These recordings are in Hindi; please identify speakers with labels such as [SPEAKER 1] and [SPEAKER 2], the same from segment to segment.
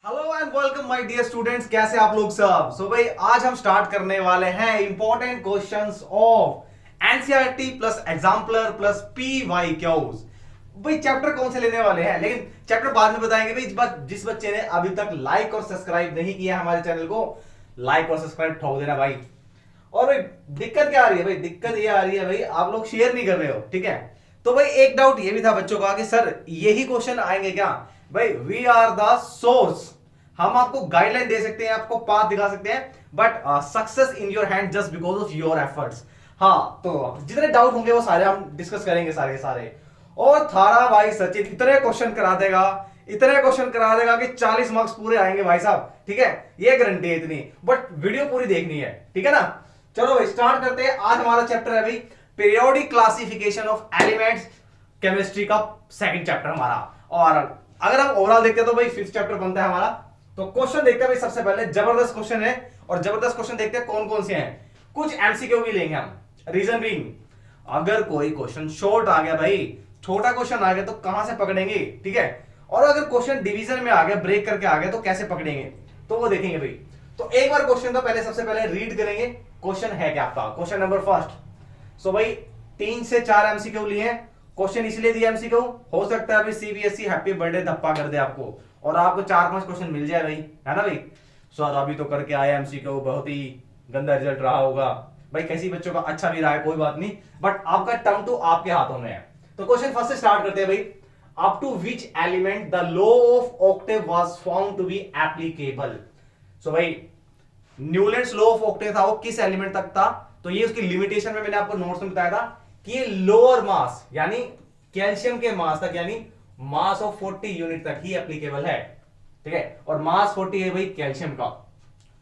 [SPEAKER 1] Hello and welcome my dear students, कैसे आप लोग सब। भाई आज हम स्टार्ट करने वाले हैं important questions of NCERT plus exemplar plus PY Qs. भाई चैप्टर कौन से लेने वाले हैं, लेकिन चैप्टर बाद में बताएंगे। भाई जिस बच्चे ने अभी तक लाइक और सब्सक्राइब नहीं किया हमारे चैनल को, लाइक और सब्सक्राइब ठोक देना भाई। और भाई दिक्कत क्या आ रही है, भाई दिक्कत ये आ रही है भाई आप लोग शेयर नहीं कर रहे हो, ठीक है। तो भाई एक डाउट ये भी था बच्चों का कि सर यही क्वेश्चन आएंगे क्या। भाई वी आर द सोर्स, हम आपको गाइडलाइन दे सकते हैं, आपको पाथ दिखा सकते हैं, but success in your hand just because of your efforts. हाँ, तो जितने डाउट होंगे वो सारे हम डिस्कस करेंगे, सारे के सारे। और थारा भाई सचिन इतने क्वेश्चन करा देगा, इतने क्वेश्चन करा देगा कि 40 मार्क्स पूरे आएंगे भाई साहब, ठीक है। ये गारंटी है इतनी, बट वीडियो पूरी देखनी है, ठीक है ना। चलो भाई स्टार्ट करते हैं। आज हमारा चैप्टर है भाई periodic classification of elements, chemistry का सेकंड चैप्टर हमारा। और अगर हम ओवरऑल देखते हैं तो भाई फिफ्थ चैप्टर बनता है हमारा। तो क्वेश्चन देखते हैं भाई, सबसे पहले जबरदस्त क्वेश्चन है, और जबरदस्त क्वेश्चन देखते हैं कौन कौन से हैं। कुछ एमसीक्यू भी लेंगे हम। रीजन बीइंग, अगर कोई क्वेश्चन शॉर्ट आ गया भाई, छोटा क्वेश्चन आ गया तो कहां से पकड़ेंगे, ठीक है। और अगर क्वेश्चन डिवीजन में आ गया, ब्रेक करके आ गया तो कैसे पकड़ेंगे, तो वो देखेंगे भाई। तो एक बार क्वेश्चन तो पहले सबसे पहले रीड करेंगे। क्वेश्चन है क्या आपका, क्वेश्चन नंबर फर्स्ट। सो भाई 3 से 4 एमसीक्यू लिए। क्वेश्चन इसलिए दिया एमसीक्यू, हो सकता है अभी सीबीएसई हैप्पी बर्थडे धप्पा कर दे आपको और आपको 4-5 क्वेश्चन मिल जाए भाई, है ना भाई। सर अभी तो करके आया एमसीक्यू, बहुत ही गंदा रिजल्ट रहा होगा भाई। कैसी बच्चों का अच्छा भी रहा है, कोई बात नहीं, बट आपका टर्म तो आपके हाथों में है। तो क्वेश्चन फर्स्ट से स्टार्ट करते हैं भाई। Up to which element the law of octave was found to be applicable. So भाई न्यूलैंड्स लॉ ऑफ ऑक्टेव था, वो किस एलिमेंट तक था। तो ये उसकी लिमिटेशन में मैंने आपको नोट्स में बताया था कि ये लोअर मास यानी कैल्शियम के मास तक, यानी मास ऑफ 40 यूनिट तक ही एप्लीकेबल है, ठीक है। और मास 40 है भाई कैल्शियम का,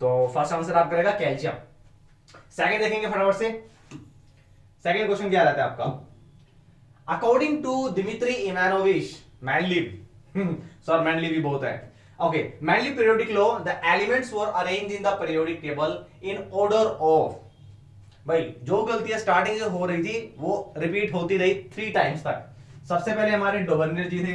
[SPEAKER 1] तो फर्स्ट आंसर आप करेगा कैल्शियम। सेकंड देखेंगे फटाफट से। सेकंड क्वेश्चन क्या रहता है आपका। According to Dmitri Ivanovich Mendeleev, sir Mendeleev भी बहुत है, okay, Mendeleev periodic law, the elements were arranged in the periodic table in order of. भाई जो गलतियां स्टार्टिंग से हो रही थी वो रिपीट होती रही 3 टाइम्स तक। सबसे पहले हमारे डोबर्नियर जी थे,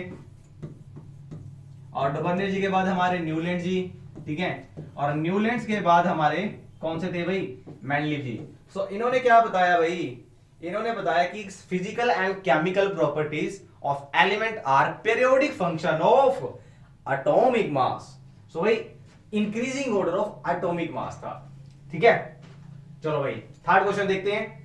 [SPEAKER 1] और डोबर्नियर जी के बाद हमारे न्यूलैंड जी, ठीक है। और न्यूलैंड्स के बाद हमारे कौन से थे भाई, मैंडलीव जी। सो इन्होंने क्या बताया भाई, इन्होंने बताया कि physical and chemical properties of element are periodic function of atomic mass. So भाई increasing order of atomic mass था, ठीक है। चलो भाई थर्ड क्वेश्चन देखते हैं।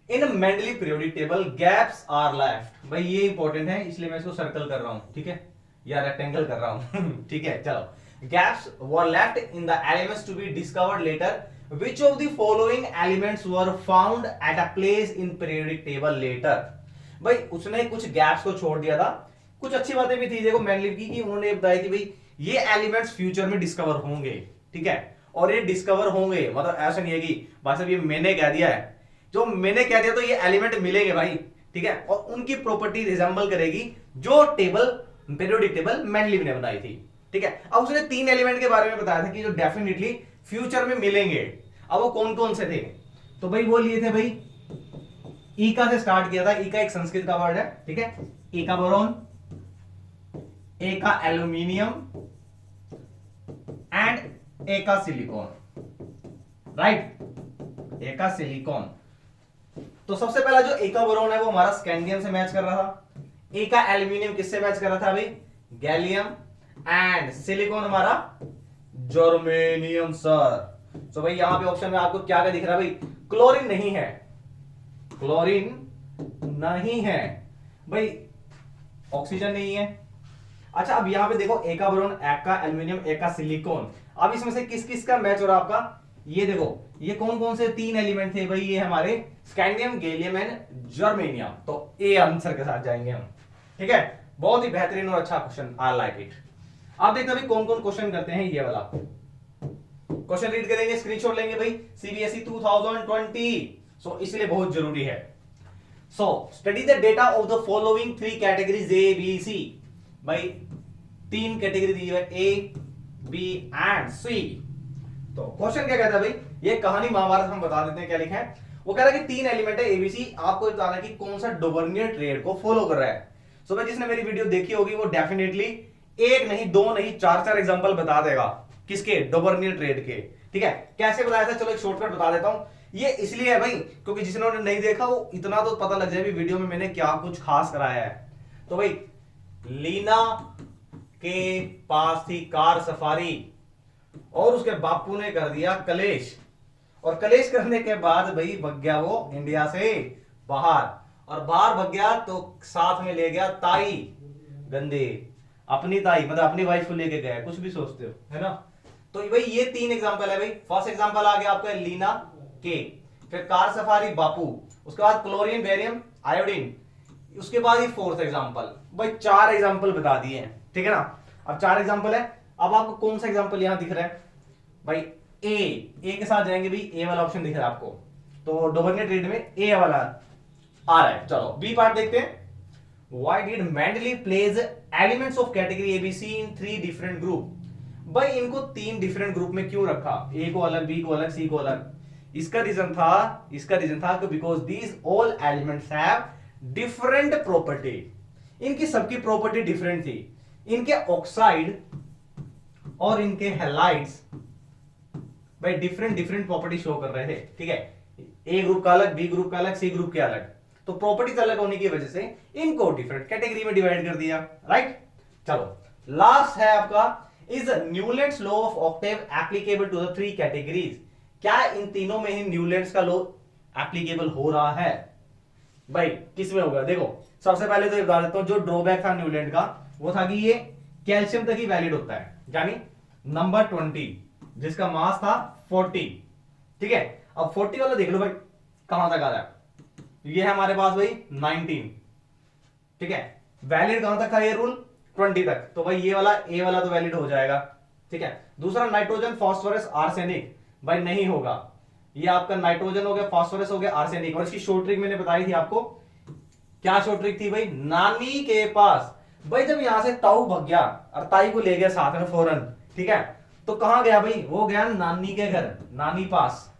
[SPEAKER 1] In Mendeleev periodic table gaps are left. भाई ये इंपॉर्टेंट है इसलिए मैं इसको सर्कल कर रहा हूं, ठीक है, या रेक्टेंगल कर रहा हूं ठीक है। चलो, gaps were left in the elements to be discovered later, which of the following elements were found at a place in periodic table later। भाई उसने कुछ गैप्स को छोड़ दिया था। कुछ अच्छी बातें भी थी देखो मैंडलीव की, कि उन्होंने बताया कि भाई ये एलिमेंट्स फ्यूचर में डिस्कवर होंगे, ठीक है। और ये डिस्कवर होंगे मतलब ऐसा नहीं है कि भाई साहब ये मैंने कह दिया है, जो मैंने कह दिया तो ये एलिमेंट मिलेंगे भाई, ठीक है। और उनकी प्रॉपर्टी रिजेंबल करेगी जो टेबल पीरियोडिक टेबल मैंडलीव ने बनाई थी, ठीक है। अब उसने 3 एलिमेंट के बारे में बताया था कि जो डेफिनेटली फ्यूचर में मिलेंगे। अब वो कौन कौन से थे, तो भाई वो लिए थे भाई, ईका से स्टार्ट किया था। ईका एक संस्कृत का वर्ड है, ठीक है। ईका बोरॉन, एका एल्यूमिनियम एंड एका सिलिकॉन, राइट, एका सिलिकॉन। तो सबसे पहला जो एका बोरॉन है वो हमारा स्कैंडियम से मैच कर रहा था। एका एल्यूमिनियम किससे मैच कर रहा था भाई, गैलियम। एंड सिलिकॉन हमारा जर्मेनियम सर। तो भाई यहां पे ऑप्शन में आपको क्या क्या दिख रहा है भाई, क्लोरीन नहीं है, क्लोरीन नहीं है भाई, ऑक्सीजन नहीं है। अच्छा अब यहां पे देखो एका बोरॉन, एका एल्यूमिनियम, एका सिलिकॉन। अब इसमें से किस किस का मैच हो रहा है आपका, ये देखो ये कौन कौन से 3 एलिमेंट थे भाई, ये हमारे स्कैंडियम, गैलियम एंड जर्मेनियम। तो ए आंसर के साथ जाएंगे हम, ठीक है। बहुत ही बेहतरीन और अच्छा क्वेश्चन, आई लाइक इट। अब देखते हैं कौन कौन क्वेश्चन करते हैं ये वाला। क्वेश्चन रीड करेंगे, स्क्रीनशॉट लेंगे भाई, सीबीएसई 2020, सो इसलिए बहुत जरूरी है। So study the data of the following 3 categories A B C. भाई 3 कैटेगरी दी है, ए बी एंड सी। तो क्वेश्चन क्या कहता है भाई, ये कहानी महाभारत हम बता देते हैं क्या लिखा है। वो कह रहा है कि 3 एलिमेंट है एबीसी, आपको बताना है कि कौन सा डोबर्नियर ट्रेड को फॉलो कर रहा है। सो भाई जिसने मेरी वीडियो देखी होगी वो डेफिनेटली एक नहीं, दो नहीं, चार चार एग्जांपल बता देगा। किसके? डोबर्नियर ट्रेड के। ठीक है, कैसे बताया था? चलो एक शॉर्टकट बता देता हूं। ये इसलिए है भाई क्योंकि जिन्होंने नहीं देखा वो इतना तो पता लग जाए भी वीडियो में मैंने क्या कुछ खास कराया है। तो भाई लीना के पास थी कार सफारी और उसके बापू ने कर दिया कलेश, और कलेश करने के बाद भाई भग गया वो इंडिया से बाहर, और बाहर भग गया तो साथ में ले गया ताई गंदे, अपनी ताई मतलब अपनी वाइफ को लेके गया। कुछ भी सोचते हो, है ना? तो भाई ये तीन एग्जांपल है भाई। फर्स्ट एग्जांपल आ गया आपका लीना के, फिर कार सफारी बापू, उसके बाद क्लोरीन बेरियम आयोडीन, उसके बाद ये फोर्थ एग्जांपल। भाई चार एग्जांपल बता दिए हैं, ठीक है ना? अब चार एग्जांपल है। अब आपको कौन सा एग्जांपल यहां दिख रहा है भाई? ए के साथ जाएंगे भाई, ए वाला ऑप्शन दिख रहा है आपको, तो डोबर्नियर ट्रेड में ए वाला आ रहा है। चलो बी पार्ट देखते हैं। Why did Mendeleev place elements of category ABC in three different group? भाई इनको तीन डिफरेंट ग्रुप में क्यों रखा? ए को अलग, बी को अलग, सी को अलग। इसका रीजन था कि because these all elements have different property. इनकी सबकी प्रॉपर्टी डिफरेंट थी। इनके ऑक्साइड और इनके हैलाइड्स भाई डिफरेंट प्रॉपर्टी शो कर रहे थे। ठीक है, ए ग्रुप का अलग, बी ग्रुप का अलग, सी ग्रुप के अलग, तो प्रॉपर्टीज अलग होने की वजह से इनको डिफरेंट कैटेगरी में डिवाइड कर दिया। राइट, चलो लास्ट है आपका, is Newlands law of octave applicable to the three categories? क्या इन तीनों में ही न्यूलैंड्स का लॉ एप्लीकेबल हो रहा है? भाई किसमें होगा? देखो सबसे पहले तो ये बता देता हूं, जो ड्रॉबैक था न्यूलैंड का वो था कि ये कैल्शियम तक ही वैलिड होता है, यानी नंबर 20 जिसका मास था 40। ठीक है, अब 40 वाला देख लो भाई कहां तक आ रहा है। ये है हमारे पास भाई 19। ठीक है, वैलिड कहां तक था ये रूल? 20 तक। तो भाई ये वाला ए वाला तो वैलिड हो जाएगा। ठीक है, दूसरा नाइट्रोजन फास्फोरस आर्सेनिक, भाई नहीं होगा। ये आपका नाइट्रोजन हो गया, फास्फोरस हो गया, आर्सेनिक। और इसकी शॉर्ट ट्रिक मैंने बताई थी आपको। क्या शॉर्ट ट्रिक थी भाई? नानी के पास। भाई जब यहां से ताऊ भग गया और ताई को ले गया साथ में फौरन, ठीक है, तो कहां गया भाई? वो गया नानी के घर, नानी पास।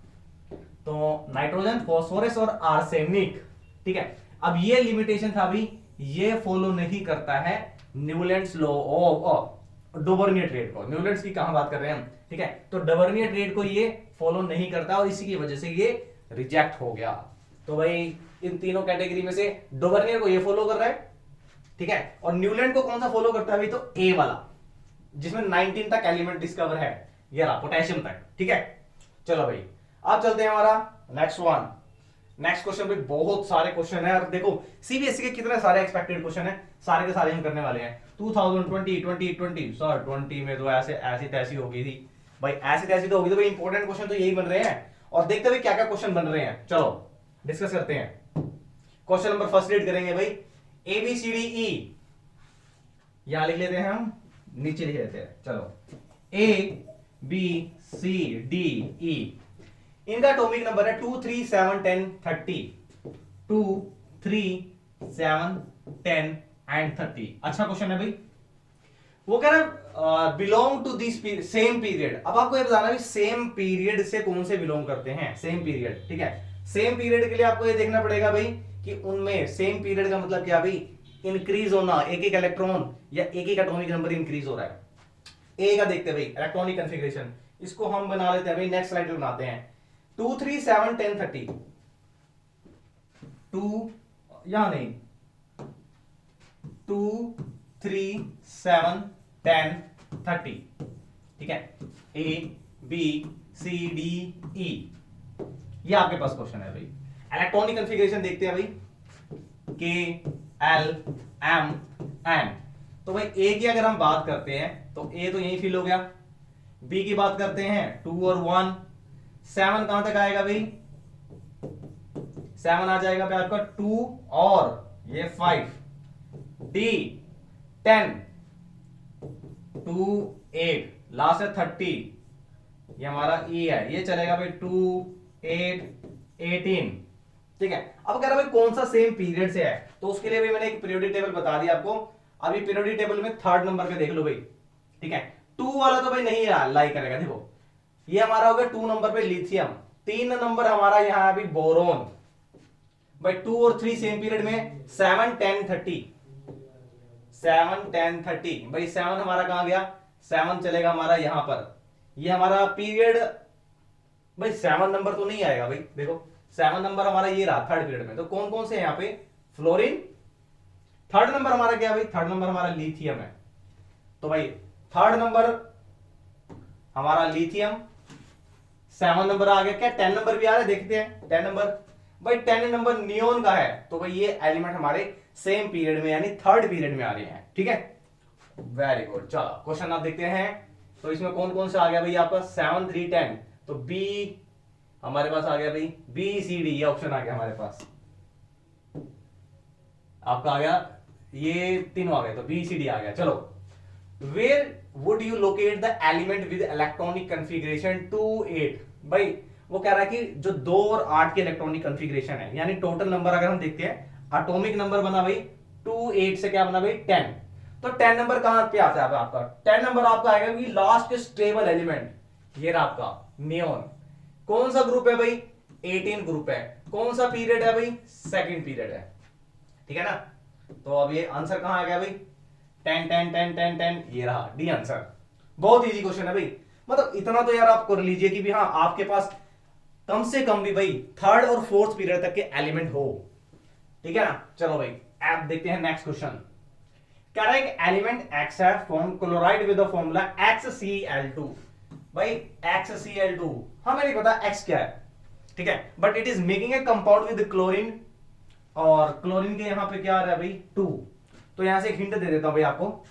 [SPEAKER 1] तो नाइट्रोजन, फास्फोरस और आर्सेनिक। ठीक है, अब ये लिमिटेशन था भाई, ये फॉलो नहीं करता है न्यूलैंड्स लॉ ऑफ डोबर्नियर ट्रेड को। न्यूलैंड्स की कहां बात कर रहे हैं हम? ठीक है, तो डोबर्नियर ट्रेड को ये फॉलो नहीं करता और इसी की वजह से ये रिजेक्ट हो गया। तो भाई इन तीनों कैटेगरी में से डोबर्नियर को ये फॉलो कर रहा है, ठीक है, और न्यूलैंड को कौन सा फॉलो करता है भाई? तो ए वाला, जिसमें 19 तक एलिमेंट डिस्कवर है, ये रहा पोटेशियम तक। ठीक है, चलो भाई अब चलते हैं हमारा नेक्स्ट वन। नेक्स्ट क्वेश्चन भी बहुत सारे क्वेश्चन है, और देखो सीबीएसई के कितने सारे एक्सपेक्टेड क्वेश्चन है, सारे के सारे हम करने वाले हैं। 2020 2020 सर 20 में तो ऐसी तैसी हो गई थी भाई, ऐसी तैसी तो होगी। तो भाई इंपॉर्टेंट क्वेश्चन तो यही बन रहे हैं, और देखते हुए क्या क्या क्वेश्चन बन रहे हैं। चलो डिस्कस करते हैं। क्वेश्चन नंबर फर्स्ट रीड करेंगे भाई, ए बी सी डी ई, यहां लिख लेते हैं हम, नीचे लिख लेते हैं। चलो ए बी सी डी ई, इनका एटॉमिक नंबर है 2 3 7 10 30, 2 3 7 10 एंड 30। अच्छा क्वेश्चन है भाई। वो कह रहा है belong to this same period. अब आपको ये बताना है सेम पीरियड से कौन से बिलोंग करते हैं। सेम पीरियड, ठीक है, सेम पीरियड के लिए आपको ये देखना पड़ेगा भाई कि उनमें सेम पीरियड का मतलब क्या भाई? इंक्रीज होना, एक एक इलेक्ट्रॉन या एक एक एटॉमिक नंबर इंक्रीज हो रहा है। ए का देखते हैं भाई, इलेक्ट्रॉनिक कॉन्फ़िगरेशन, इसको हम बना लेते हैं भाई, नेक्स्ट स्लाइड पे बनाते हैं। 2 3 7 10 30, 2 यहां नहीं, 2 3 7 10 30। ठीक है, ए बी सी डी ई, ये आपके पास क्वेश्चन है भाई। इलेक्ट्रॉनिक कॉन्फ़िगरेशन देखते हैं भाई, के एल एम एन। तो भाई ए की अगर हम बात करते हैं तो ए तो यही फिल हो गया। बी की बात करते हैं 2 और 1, 7 कहां तक आएगा भाई? 7 आ जाएगा भाई आपका 2 और ये 5, डी 10, 2 8, लास्ट है 30, ये हमारा ई है, ये चलेगा भाई 2 8 18। ठीक है, अब कह रहा भाई कौन सा सेम पीरियड से है, तो उसके लिए भी मैंने एक पीरियोडिक टेबल बता दिया आपको। अभी पीरियोडिक टेबल में थर्ड नंबर पे देख लो भाई। ठीक है, 2 वाला तो भाई नहीं लाई करेगा। देखो ये हमारा हो गया 2 नंबर पे लिथियम, 3 नंबर हमारा यहां अभी बोरोन। भाई 2 और 3 सेम पीरियड में 7 10 30, 7 10 30। भाई 7 हमारा कहां गया, 7 चलेगा हमारा यहां पर, ये हमारा पीरियड। भाई 7 नंबर तो नहीं आएगा भाई, देखो 7 नंबर हमारा ये रहा थर्ड पीरियड में, तो कौन कौन से यहाँ पे, फ्लोरीन। थर्ड नंबर हमारा क्या भाई, थर्ड नंबर हमारा लिथियम है, तो भाई थर्ड नंबर हमारा लिथियम। 7 नंबर आ गया, क्या 10 नंबर भी आ रहा है, देखते हैं 10 नंबर। भाई 10 नंबर नियोन का है, तो भाई ये एलिमेंट हमारे सेम पीरियड में यानी थर्ड पीरियड में आ रहे हैं, ठीक है। वेरी गुड, चलो क्वेश्चन आप देखते हैं। तो इसमें कौन कौन से आ गया भाई आपका, 7 3 10, तो बी हमारे पास आ गया भाई, बी सी डी, ये ऑप्शन आ गया हमारे पास, आपका आ गया, ये तीनों आ गए, तो बी सी डी आ गया। चलो, where would you locate the element with electronic configuration 2 8। भाई वो कह रहा है कि जो 2 और 8 के इलेक्ट्रॉनिक कंफिग्रेशन है, यानी टोटल नंबर अगर हम देखते हैं, एटॉमिक नंबर बना भाई 2 8 से क्या बना भाई 10, तो 10 नंबर कहां पे आता है आपका, 10 नंबर आपका आएगा कि लास्ट स्टेबल एलिमेंट, ये रहा आपका नियोन। कौन सा ग्रुप है भाई, 18 ग्रुप है। कौन सा पीरियड है भाई, सेकंड पीरियड है, ठीक है ना। तो अब ये आंसर कहां आ गया भाई, 10 10 10 10 10, ये रहा डी आंसर। बहुत इजी क्वेश्चन है भाई, मतलब इतना तो यार आप कर लीजिए कि भी हाँ आपके पास कम से कम भी भाई थर्ड और फोर्थ पीरियड तक के एलिमेंट हो, ठीक है ना। चलो भाई आप देखते हैं नेक्स्ट क्वेश्चन। कह रहा है कि एलिमेंट एक्स है form chloride with the formula XCl2। भाई XCl2 हमें नहीं पता एक्स क्या है, ठीक है, but it is making a compound with chlorine, और क्लोरीन के यहां पे क्या आ रहा है भाई 2। तो यहां से एक हिंट दे देता हूं भाई आपको,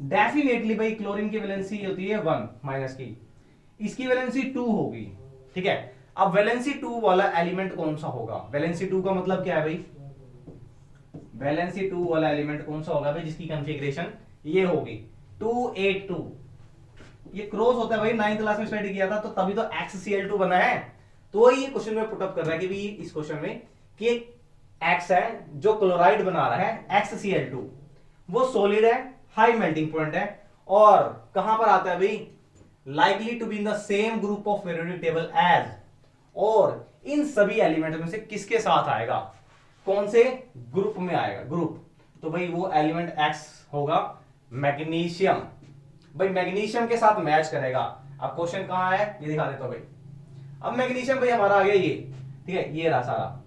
[SPEAKER 1] डेफिनेटली भाई क्लोरीन की वैलेंसी होती है 1 माइनस की, इसकी वैलेंसी 2 होगी, ठीक है। अब वैलेंसी 2 वाला एलिमेंट कौन सा होगा, वैलेंसी 2 का मतलब क्या है भाई, वैलेंसी 2 वाला एलिमेंट कौन सा होगा भाई, जिसकी कॉन्फ़िगरेशन ये होगी 282। ये क्रॉस होता है भाई, 9th क्लास में स्टडी किया था, तो तभी तो XCl2 बना है। तो ये क्वेश्चन में पुट अप कर रहा है कि भी इस क्वेश्चन में कि एक्स है जो क्लोराइड बना रहा है XCl2, वो सॉलिड है, हाई मेल्टिंग पॉइंट है, और कहां पर आता है भाई, likely to be in the same group of periodic table as, और इन सभी एलिमेंट में से किसके साथ आएगा, कौन से ग्रुप में आएगा, ग्रुप, तो भाई वो एलिमेंट एक्स होगा मैग्नीशियम। भाई मैग्नीशियम के साथ मैच करेगा। अब क्वेश्चन कहां है ये दिखा देता हूं भाई। अब मैग्नीशियम भाई हमारा आ गया ये, ठीक है, ये रहा सारा।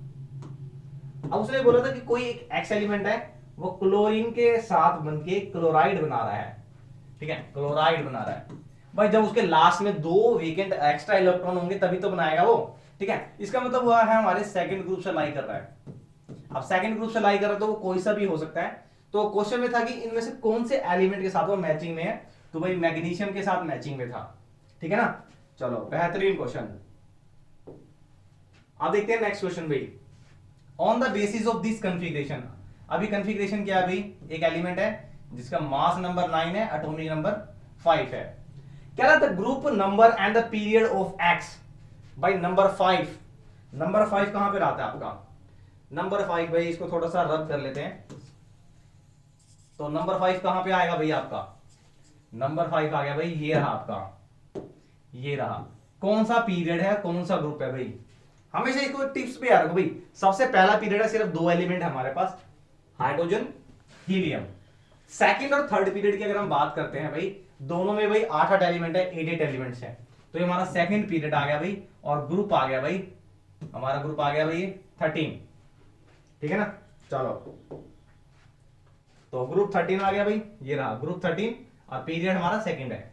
[SPEAKER 1] अब उसने बोला था कि कोई एक एक्स एलिमेंट है, वो क्लोरीन के साथ बनके क्लोराइड बना रहा है, ठीक है, क्लोराइड बना रहा है। भाई जब उसके लास्ट में 2 वेकेंट एक्स्ट्रा इलेक्ट्रॉन होंगे तभी तो बनाएगा वो, ठीक है। इसका मतलब हुआ है हमारे सेकंड ग्रुप से लाई कर रहा है। अब सेकंड ग्रुप से लाई कर रहा है तो वो कोई सा भी हो सकता है। तो क्वेश्चन में था कि इनमें से कौन से एलिमेंट के साथ वो मैचिंग में है, तो भाई मैग्नीशियम के साथ मैचिंग में था, ठीक है ना। चलो बेहतरीन क्वेश्चन। अब देखते हैं नेक्स्ट क्वेश्चन भाई। On the basis of this configuration, अभी कॉन्फ़िगरेशन क्या है भाई, एक एलिमेंट है जिसका मास नंबर 9 है, एटॉमिक नंबर 5 है। क्या रहा था, group number and the period of x. भाई नंबर 5, नंबर 5 कहां पे आता है आपका, नंबर 5 भाई इसको थोड़ा सा रब कर लेते हैं। तो नंबर 5 कहां पे आएगा भाई आपका, नंबर 5 आ गया भाई, ये रहा आपका, ये रहा। कौन सा पीरियड है, कौन सा ग्रुप है भाई, हमेशा इसको टिप्स पे याद रखो भाई। सबसे पहला पीरियड है, सिर्फ 2 एलिमेंट है हमारे पास, हाइड्रोजन हीलियम। सेकंड और थर्ड पीरियड की अगर हम बात करते हैं भाई, दोनों में भाई 8 एलिमेंट है, 8 एलिमेंट्स हैं। तो ये हमारा सेकंड पीरियड आ गया भाई, और ग्रुप आ गया भाई, हमारा ग्रुप आ गया भाई 13, ठीक है ना। चलो तो ग्रुप 13 आ गया भाई, ये रहा ग्रुप 13, और पीरियड हमारा सेकंड है।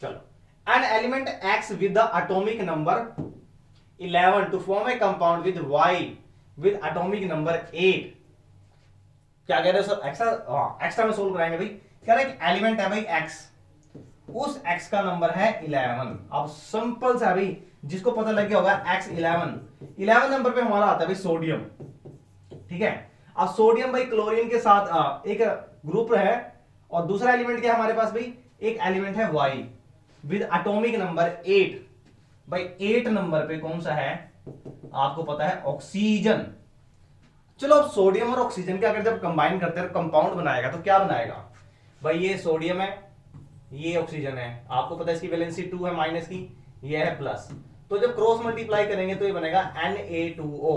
[SPEAKER 1] चलो an element X with the atomic number 11 to form a compound with Y with atomic number 8। क्या कह रहे हो सर, एक्स्ट्रा में सोल्व कराएंगे भाई। कह रहे हैं एलिमेंट है भाई एक्स, उस एक्स का नंबर है 11। अब सिंपल सा भाई, जिसको पता लग गया होगा एक्स 11 नंबर पे हमारा आता है भाई सोडियम, ठीक है। अब सोडियम भाई क्लोरीन के साथ एक ग्रुप है, और दूसरा एलिमेंट क्या है हमारे पास भाई, एक एलिमेंट है वाई विद एटॉमिक नंबर 8। भाई 8 नंबर पे कौन सा है आपको पता है, ऑक्सीजन। चलो अब सोडियम और ऑक्सीजन के अगर जब कंबाइन करते हैं कंपाउंड बनाएगा तो क्या बनाएगा भाई, ये सोडियम है, ये ऑक्सीजन है, आपको पता है इसकी वैलेंसी 2 है माइनस की, ये है प्लस। तो जब क्रॉस मल्टीप्लाई करेंगे तो ये बनेगा Na2O,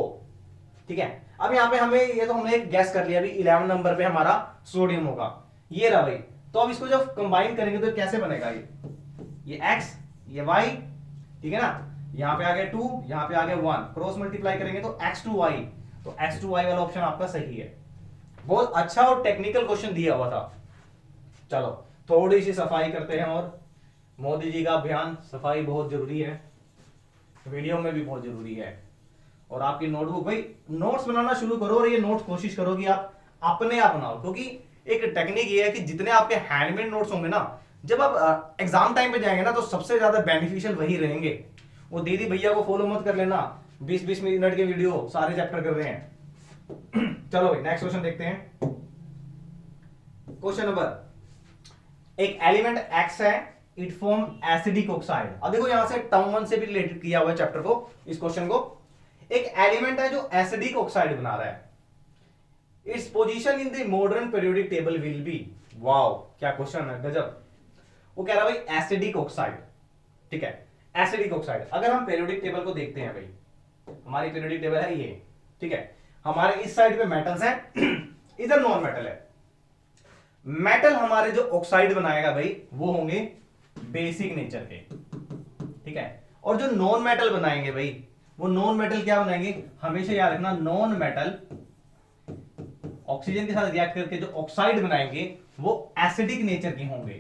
[SPEAKER 1] ठीक है। अब यहाँ पे हमें ये तो हमने एक गैस कर लिया, अभी 11 नंबर पे हमारा सोडियम होगा, ये रहा भाई। तो अब इसको जब कंबाइन करेंगे तो कैसे बनेगा, ये x ये y, ठीक है ना, यहाँ पे आ गया 2, यहाँ पे आ गया 1, क्रॉस मल्टीप्लाई करेंगे तो x2y, तो x2y वाला ऑप्शन आपका सही है। बहुत अच्छा और टेक्निकल क्वेश्चन दिया हुआ था। चलो थोड़ी सी सफाई करते हैं, और मोदी जी का अभियान सफाई बहुत जरूरी है, वीडियो में भी बहुत जरूरी है। और आपकी नोटबुक भाई, नोट्स बनाना शुरू करो, और ये नोट्स कोशिश करो कि आप अपने आप बनाओ, क्योंकि एक टेक्निक ये है कि जितने आपके हैंडमेड नोट्स होंगे ना, जब आप एग्जाम टाइम पे जाएंगे ना, तो सबसे ज्यादा बेनिफिशियल वही रहेंगे। वो दीदी भैया को फॉलो मत कर लेना, 20-20 मिनट के वीडियो सारे चैप्टर कर रहे हैं। चलो भाई नेक्स्ट क्वेश्चन देखते हैं। क्वेश्चन नंबर, एक एलिमेंट एक्स है, इट फॉर्म एसिडिक ऑक्साइड। अब देखो यहां से टर्म 1 से भी रिलेटेड किया हुआ है चैप्टर को, इस क्वेश्चन को। एक एलिमेंट है जो एसिडिक ऑक्साइड बना रहा है, its position in the modern periodic table will be, wow क्या क्वेश्चन है, गजब। वो कह रहा है भाई एसिडिक ऑक्साइड, ठीक है, एसिडिक ऑक्साइड। अगर हम पीरियोडिक टेबल को देखते हैं भाई, हमारी पीरियोडिक टेबल है ये, ठीक है, हमारे इस साइड पे मेटल्स हैं, इधर नॉन मेटल है। मेटल हमारे जो ऑक्साइड बनाएगा भाई वो होंगे बेसिक नेचर के, ठीक है, और जो नॉन मेटल बनाएंगे भाई, वो नॉन मेटल क्या बनाएंगे, हमेशा याद रखना, नॉन मेटल ऑक्सीजन के साथ रिएक्ट करके जो ऑक्साइड बनाएंगे वो एसिडिक नेचर के होंगे,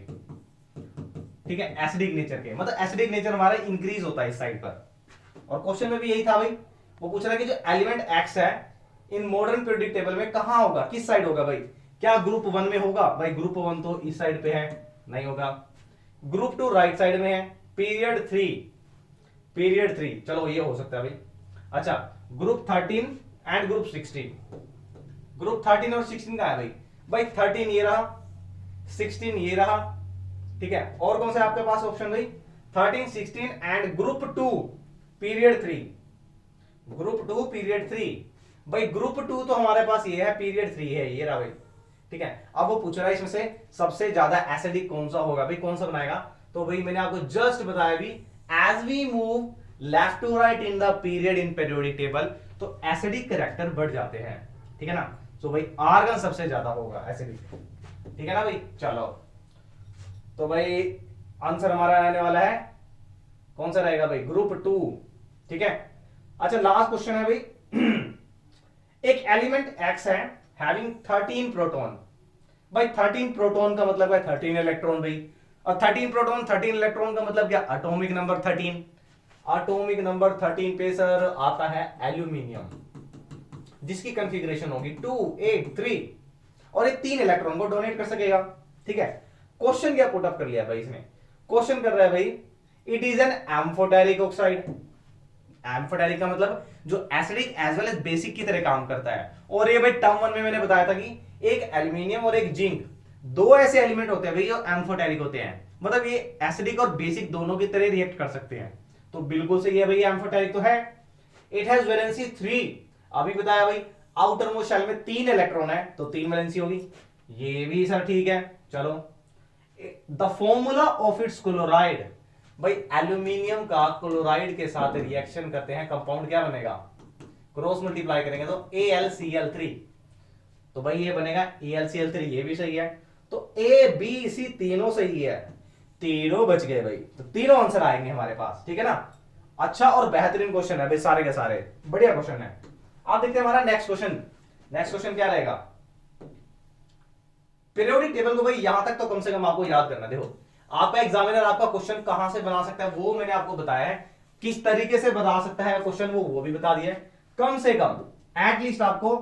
[SPEAKER 1] ठीक है, एसिडिक नेचर के, मतलब एसिडिक नेचर हमारा इंक्रीज होता है इस साइड पर। और क्वेश्चन में भी यही था भाई, वो पूछ रहा है कि जो एलिमेंट एक्स है इन मॉडर्न पीरियोडिक टेबल में कहां होगा, किस साइड होगा भाई, क्या ग्रुप 1 में होगा, भाई ग्रुप 1 तो इस साइड पे है, नहीं होगा। ग्रुप 2 राइट साइड में है, पीरियड 3, चलो ये हो सकता है भाई। अच्छा ग्रुप 13 एंड ग्रुप 16, ग्रुप 13 और 16 का है भाई, भाई 13 ये रहा, 16 ये रहा, ठीक है, और कौन सा है आपके पास ऑप्शन भाई, 13 16 and group 2 period 3, group 2 period 3, भाई ग्रुप 2 तो हमारे पास ये है, पीरियड 3 है, ये रहा भाई, ठीक है। अब वो पूछ रहा है इसमें से सबसे ज्यादा एसिडिक कौन सा होगा भाई, कौन सा बनाएगा, तो भाई मैंने आपको जस्ट बताया भी, as we move left to right in the period in periodic table, तो एसिडिक कैरेक्टर बढ़ जाते हैं, ठीक है ना। तो भाई आर्गन सबसे ज्यादा होगा एसिडिक, ठीक है ना भाई। चलो तो भाई आंसर हमारा आने वाला है, कौन सा रहेगा भाई, ग्रुप 2, ठीक है। अच्छा लास्ट क्वेश्चन है भाई, एक एलिमेंट एक्स है हैविंग 13 प्रोटॉन, भाई 13 प्रोटॉन का मतलब है 13 इलेक्ट्रॉन भाई, और 13 प्रोटॉन 13 इलेक्ट्रॉन का मतलब क्या, एटॉमिक नंबर 13, एटॉमिक नंबर 13 पे सर आता है एल्यूमिनियम, जिसकी कॉन्फ़िगरेशन होगी 2 8 3, और ये 3 इलेक्ट्रॉन को डोनेट कर सकेगा, ठीक है। क्वेश्चन क्या पुट अप कर लिया भाई इसने, क्वेश्चन कर रहा है भाई, it is an amphoteric oxide, amphoteric का मतलब जो acidic as well as basic की तरह काम करता है। और ये भाई टर्म 1 में मैंने बताया था कि एक एल्यूमिनियम और एक जिंक, दो ऐसे एलिमेंट होते हैं भाई जो एम्फोटेरिक होते हैं, मतलब ये एसिडिक और बेसिक दोनों की तरह रिएक्ट कर सकते हैं, तो बिल्कुल सही है भाई, एम्फोटेरिक तो है। इट हैज वैलेंसी 3, अभी बताया भाई, आउटर मोस्ट शेल में 3 इलेक्ट्रॉन है तो 3 वैलेंसी होगी, ये भी सर ठीक है। चलो the formula of its chloride, भाई एल्यूमिनियम का क्लोराइड के साथ रिएक्शन करते हैं, कंपाउंड क्या बनेगा, क्रॉस मल्टीप्लाई करेंगे तो AlCl3, तो भाई ये बनेगा AlCl3, ये भी सही है। तो A B C तीनों सही है, तीनों बच गए भाई, तो तीनों आंसर आएंगे हमारे पास, ठीक है ना। अच्छा और बेहतरीन क्वेश्चन है भाई, सारे के सारे बढ़िया क्वेश्चन है। आप देखते हैं हमारा नेक्स्ट क्वेश्चन, नेक्स्ट क्वेश्चन क्या रहेगा, पीरियोडिक टेबल को भाई यहां तक तो कम से कम आपको याद करना। देखो आपका एग्जामिनर आपका क्वेश्चन कहां से बना सकता है वो मैंने आपको बताया है, किस तरीके से बना सकता है क्वेश्चन वो भी बता दिया है। कम से कम एटलीस्ट आपको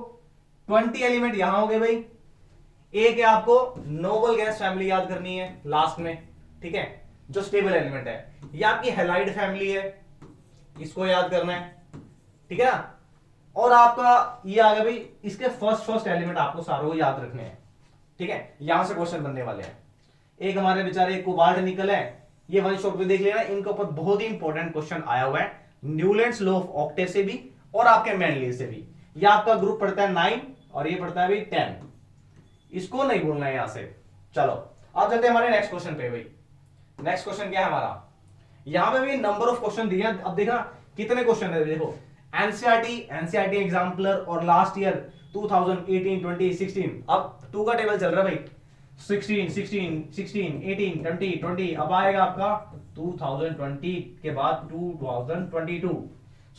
[SPEAKER 1] 20 एलिमेंट यहां हो गए भाई, एक है आपको नोबल गैस फैमिली याद करनी है लास्ट में, ठीक है, जो स्टेबल एलिमेंट है, ये आपकी हैलाइड फैमिली है, इसको याद करना है, ठीक है ना। और आपका ये आ गया भाई, इसके फर्स्ट एलिमेंट आपको सारों याद रखने हैं, ठीक है, यहां से क्वेश्चन बनने वाले हैं। एक हमारे बेचारे कोबाल्ट निकल है, ये वन शॉट पे देख लेना, इनके ऊपर बहुत ही इंपॉर्टेंट क्वेश्चन आया हुआ है, न्यूलैंड्स लॉ ऑफ ऑक्टेव से भी और आपके मेंडलीव से भी। ये आपका ग्रुप पढ़ता है 9 और ये पढ़ता है भाई 10, इसको नहीं भूलना है यहां से। चलो अब चलते हैं हमारे नेक्स्ट क्वेश्चन पे भाई। नेक्स्ट क्वेश्चन क्या है हमारा, यहां पे भी नंबर ऑफ क्वेश्चन दिए हैं, अब देखना कितने क्वेश्चन है, देखो एनसीईआरटी एग्जाम्पलर और लास्ट ईयर 2018 20 16, अब 2 का टेबल चल रहा है भाई, 16 16 16 18 20 20, अब आएगा आपका 2020 के बाद 2022।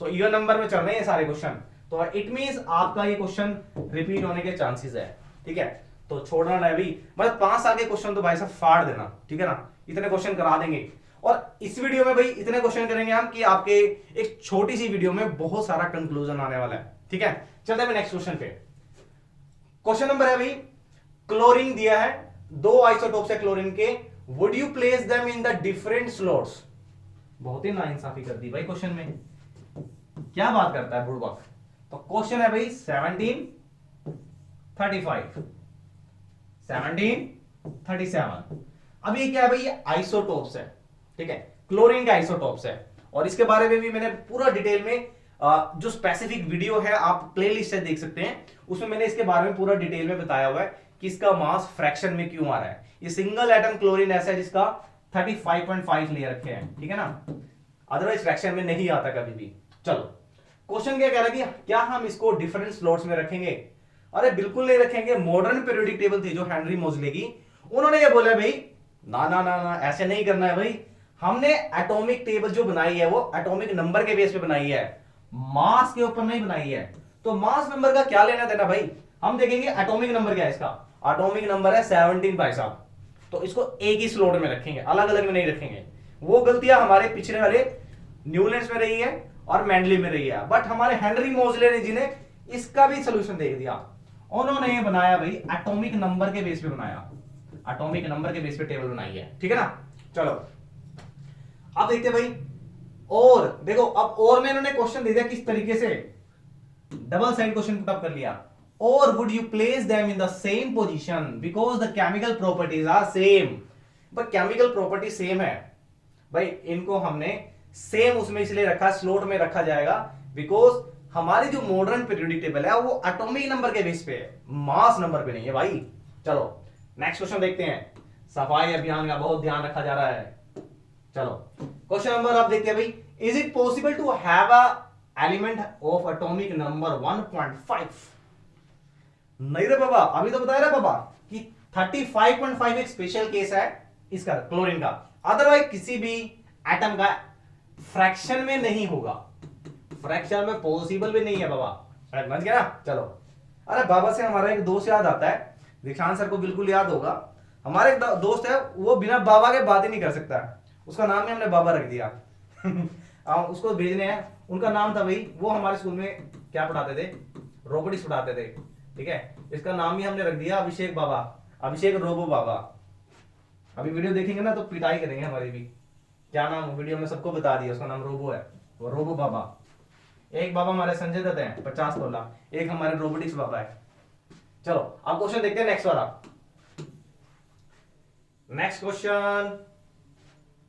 [SPEAKER 1] सो ईयर नंबर में चल रहे हैं सारे क्वेश्चन, तो इट मींस आपका ये क्वेश्चन रिपीट होने के चांसेस है, ठीक है। तो छोड़ना नहीं भाई, मतलब 5 साल के क्वेश्चन तो भाई साहब फाड़ देना, ठीक है ना, इतने क्वेश्चन करा देंगे। और इस वीडियो में भाई इतने क्वेश्चन करेंगे हम कि आपके एक छोटी सी वीडियो में बहुत सारा कंक्लूजन आने वाला है, ठीक है। चलते हैं नेक्स्ट क्वेश्चन पे। क्वेश्चन नंबर है भाई, क्लोरीन दिया है, 2 आइसोटोप्स है क्लोरीन के, would you place them in the different slots. बहुत ही नाइंसाफी कर दी भाई क्वेश्चन में, क्या बात करता है बुड़बक। तो क्वेश्चन है भाई 17 35 17 37। अब ये क्या है भाई, ये आइसोटोप्स है, ठीक है, क्लोरीन के आइसोटोप्स है, और इसके बारे में भी मैंने पूरा डिटेल में जो स्पेसिफिक वीडियो है आप प्लेलिस्ट से देख सकते हैं, उसमें मैंने इसके बारे में पूरा डिटेल में बताया हुआ है कि इसका मास फ्रैक्शन में क्यों आ रहा है। ये सिंगल एटम क्लोरीन ऐसा है जिसका 35.5 ले रखे हैं, ठीक है ना, अदरवाइज फ्रैक्शन में नहीं आता कभी भी। चलो क्वेश्चन क्या कह रहा है कि क्या हम इसको डिफरेंट स्लॉट्स में रखेंगे। अरे बिल्कुल नहीं रखेंगे। मॉडर्न पीरियोडिक टेबल थी जो हेनरी मोजले की, उन्होंने ये बोला भाई ना ना ना ना ऐसे नहीं करना है भाई, हमने एटॉमिक टेबल जो बनाई है वो एटॉमिक नंबर के बेस पे बनाई है, मास के ऊपर नहीं बनाई है। तो मास नंबर का क्या लेना देना भाई, हम देखेंगे एटॉमिक नंबर क्या है इसका, एटॉमिक नंबर है 17 भाई साहब, तो इसको एक ही स्लॉट में रखेंगे, अलग अलग में नहीं रखेंगे। वो गलतियां हमारे पिछले वाले न्यूलैंड्स में रही है और मैंडली में रही है, बट हमारे हेनरी मोजले ने जी ने इसका भी सोल्यूशन देख दिया। उन्होंने ये बनाया भाई एटॉमिक नंबर के बेस पे बनाया, एटॉमिक नंबर के बेस पे टेबल बनाई है, ठीक है ना। चलो अब देखते हैं भाई, और देखो अब और में इन्होंने क्वेश्चन दे दिया किस तरीके से, double side question put up कर लिया। और would you place them in the same position because the chemical properties are same. But chemical property same है भाई, इनको हमने सेम उसमें इसलिए रखा, स्लॉट में रखा जाएगा बिकॉज हमारी जो मॉडर्न पीरियोडिक टेबल है वो एटॉमिक नंबर के बेस पे है, मास नंबर पे नहीं है भाई। चलो नेक्स्ट क्वेश्चन देखते हैं, सफाई अभियान का बहुत ध्यान रखा जा रहा है। चलो क्वेश्चन नंबर आप देखते हैं भाई, is it possible to have a element of atomic number 1.5। नहीं रे बाबा, अभी तो बताया रे बाबा कि 35.5 एक स्पेशल केस है इसका क्लोरीन का, अदरवाइज किसी भी एटम का फ्रैक्शन में नहीं होगा, फ्रैक्शन में पॉसिबल भी नहीं है बाबा, समझ गया ना। चलो अरे बाबा से हमारा एक दोस्त याद आता है, दीक्षांत सर को बिल्कुल याद होगा, हमारे एक दोस्त है वो बिना बाबा के बात ही नहीं कर सकता, उसका नाम ही हमने बाबा रख दिया उसको भेजने हैं, उनका नाम था भाई, वो हमारे स्कूल में क्या पढ़ाते थे, रोबोटिक्स पढ़ाते थे, ठीक है, इसका नाम ही हमने रख दिया अभिषेक बाबा, अभिषेक रोबो बाबा। अभी वीडियो देखेंगे ना तो पिटाई करेंगे हमारी भी, क्या नाम वीडियो में सबको बता दिया, उसका नाम रोबो है, वो रोबो बाबा। एक बाबा हमारे संजय दत्त हैं 50 तोला, एक हमारे रोबोटिक्स बाबा है। चलो अब क्वेश्चन देखते हैं नेक्स्ट वाला। नेक्स्ट क्वेश्चन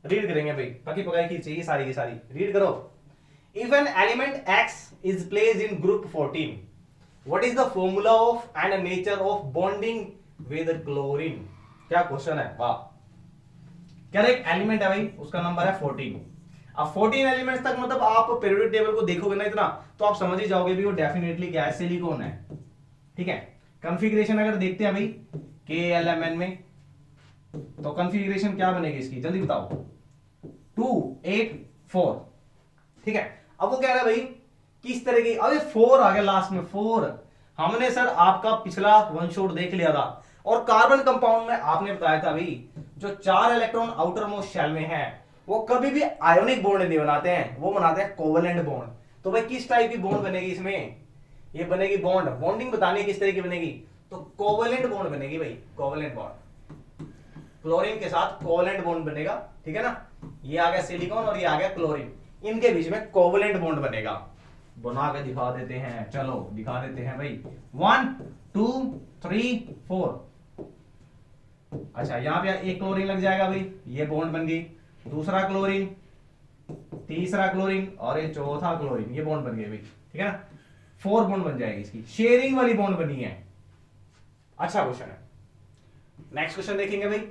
[SPEAKER 1] रीड करेंगे भाई, पकी पकाई की चाहिए सारी की सारी, रीड करो। If an element x is placed in group 14, what is the formula of and nature of bonding with chlorine. क्या क्वेश्चन है, वाह। क्या एक एलिमेंट है भाई, उसका नंबर है 14। अब 14 एलिमेंट्स तक मतलब आप पीरियोडिक टेबल को देखोगे ना इतना तो आप समझ ही जाओगे भी वो डेफिनेटली क्या है, सिलिकॉन है, ठीक है। कॉन्फ़िगरेशन अगर देखते हैं भाई KLMN में, तो कॉन्फ़िगरेशन क्या बनेगी इसकी जल्दी बताओ, 2 8 4, ठीक है। अब वो कह रहा है भाई किस तरह की, अरे 4 आ गया लास्ट में, 4 हमने सर आपका पिछला वन शॉट देख लिया था, और कार्बन कंपाउंड में आपने बताया था भाई जो 4 इलेक्ट्रॉन आउटर मोस्ट शेल में है वो कभी भी आयोनिक बॉन्ड नहीं बनाते हैं, वो बनाते हैं कोवेलेंट बॉन्ड। तो भाई किस टाइप की बॉन्ड बनेगी इसमें, ये बनेगी बॉन्ड, बॉन्डिंग बतानी किस तरह की बनेगी, तो कोवेलेंट बॉन्ड बनेगी भाई, कोवेलेंट बॉन्ड, क्लोरीन के साथ कोवेलेंट बॉन्ड बनेगा, ठीक है ना। ये आ गया सिलिकॉन और ये आ गया क्लोरीन, इनके बीच में कोवेलेंट बॉन्ड बनेगा। बना के दिखा देते हैं, चलो दिखा देते हैं भाई, 1 2 3 4। अच्छा यहां पे एक क्लोरीन लग जाएगा भाई, ये बॉन्ड बन गई, दूसरा क्लोरीन, तीसरा क्लोरीन और ये चौथा क्लोरीन, ये बॉन्ड बन गई भाई, ठीक है ना। 4 बॉन्ड बन जाएगी इसकी, शेयरिंग वाली बॉन्ड बनी है। अच्छा क्वेश्चन है, नेक्स्ट क्वेश्चन देखेंगे भाई।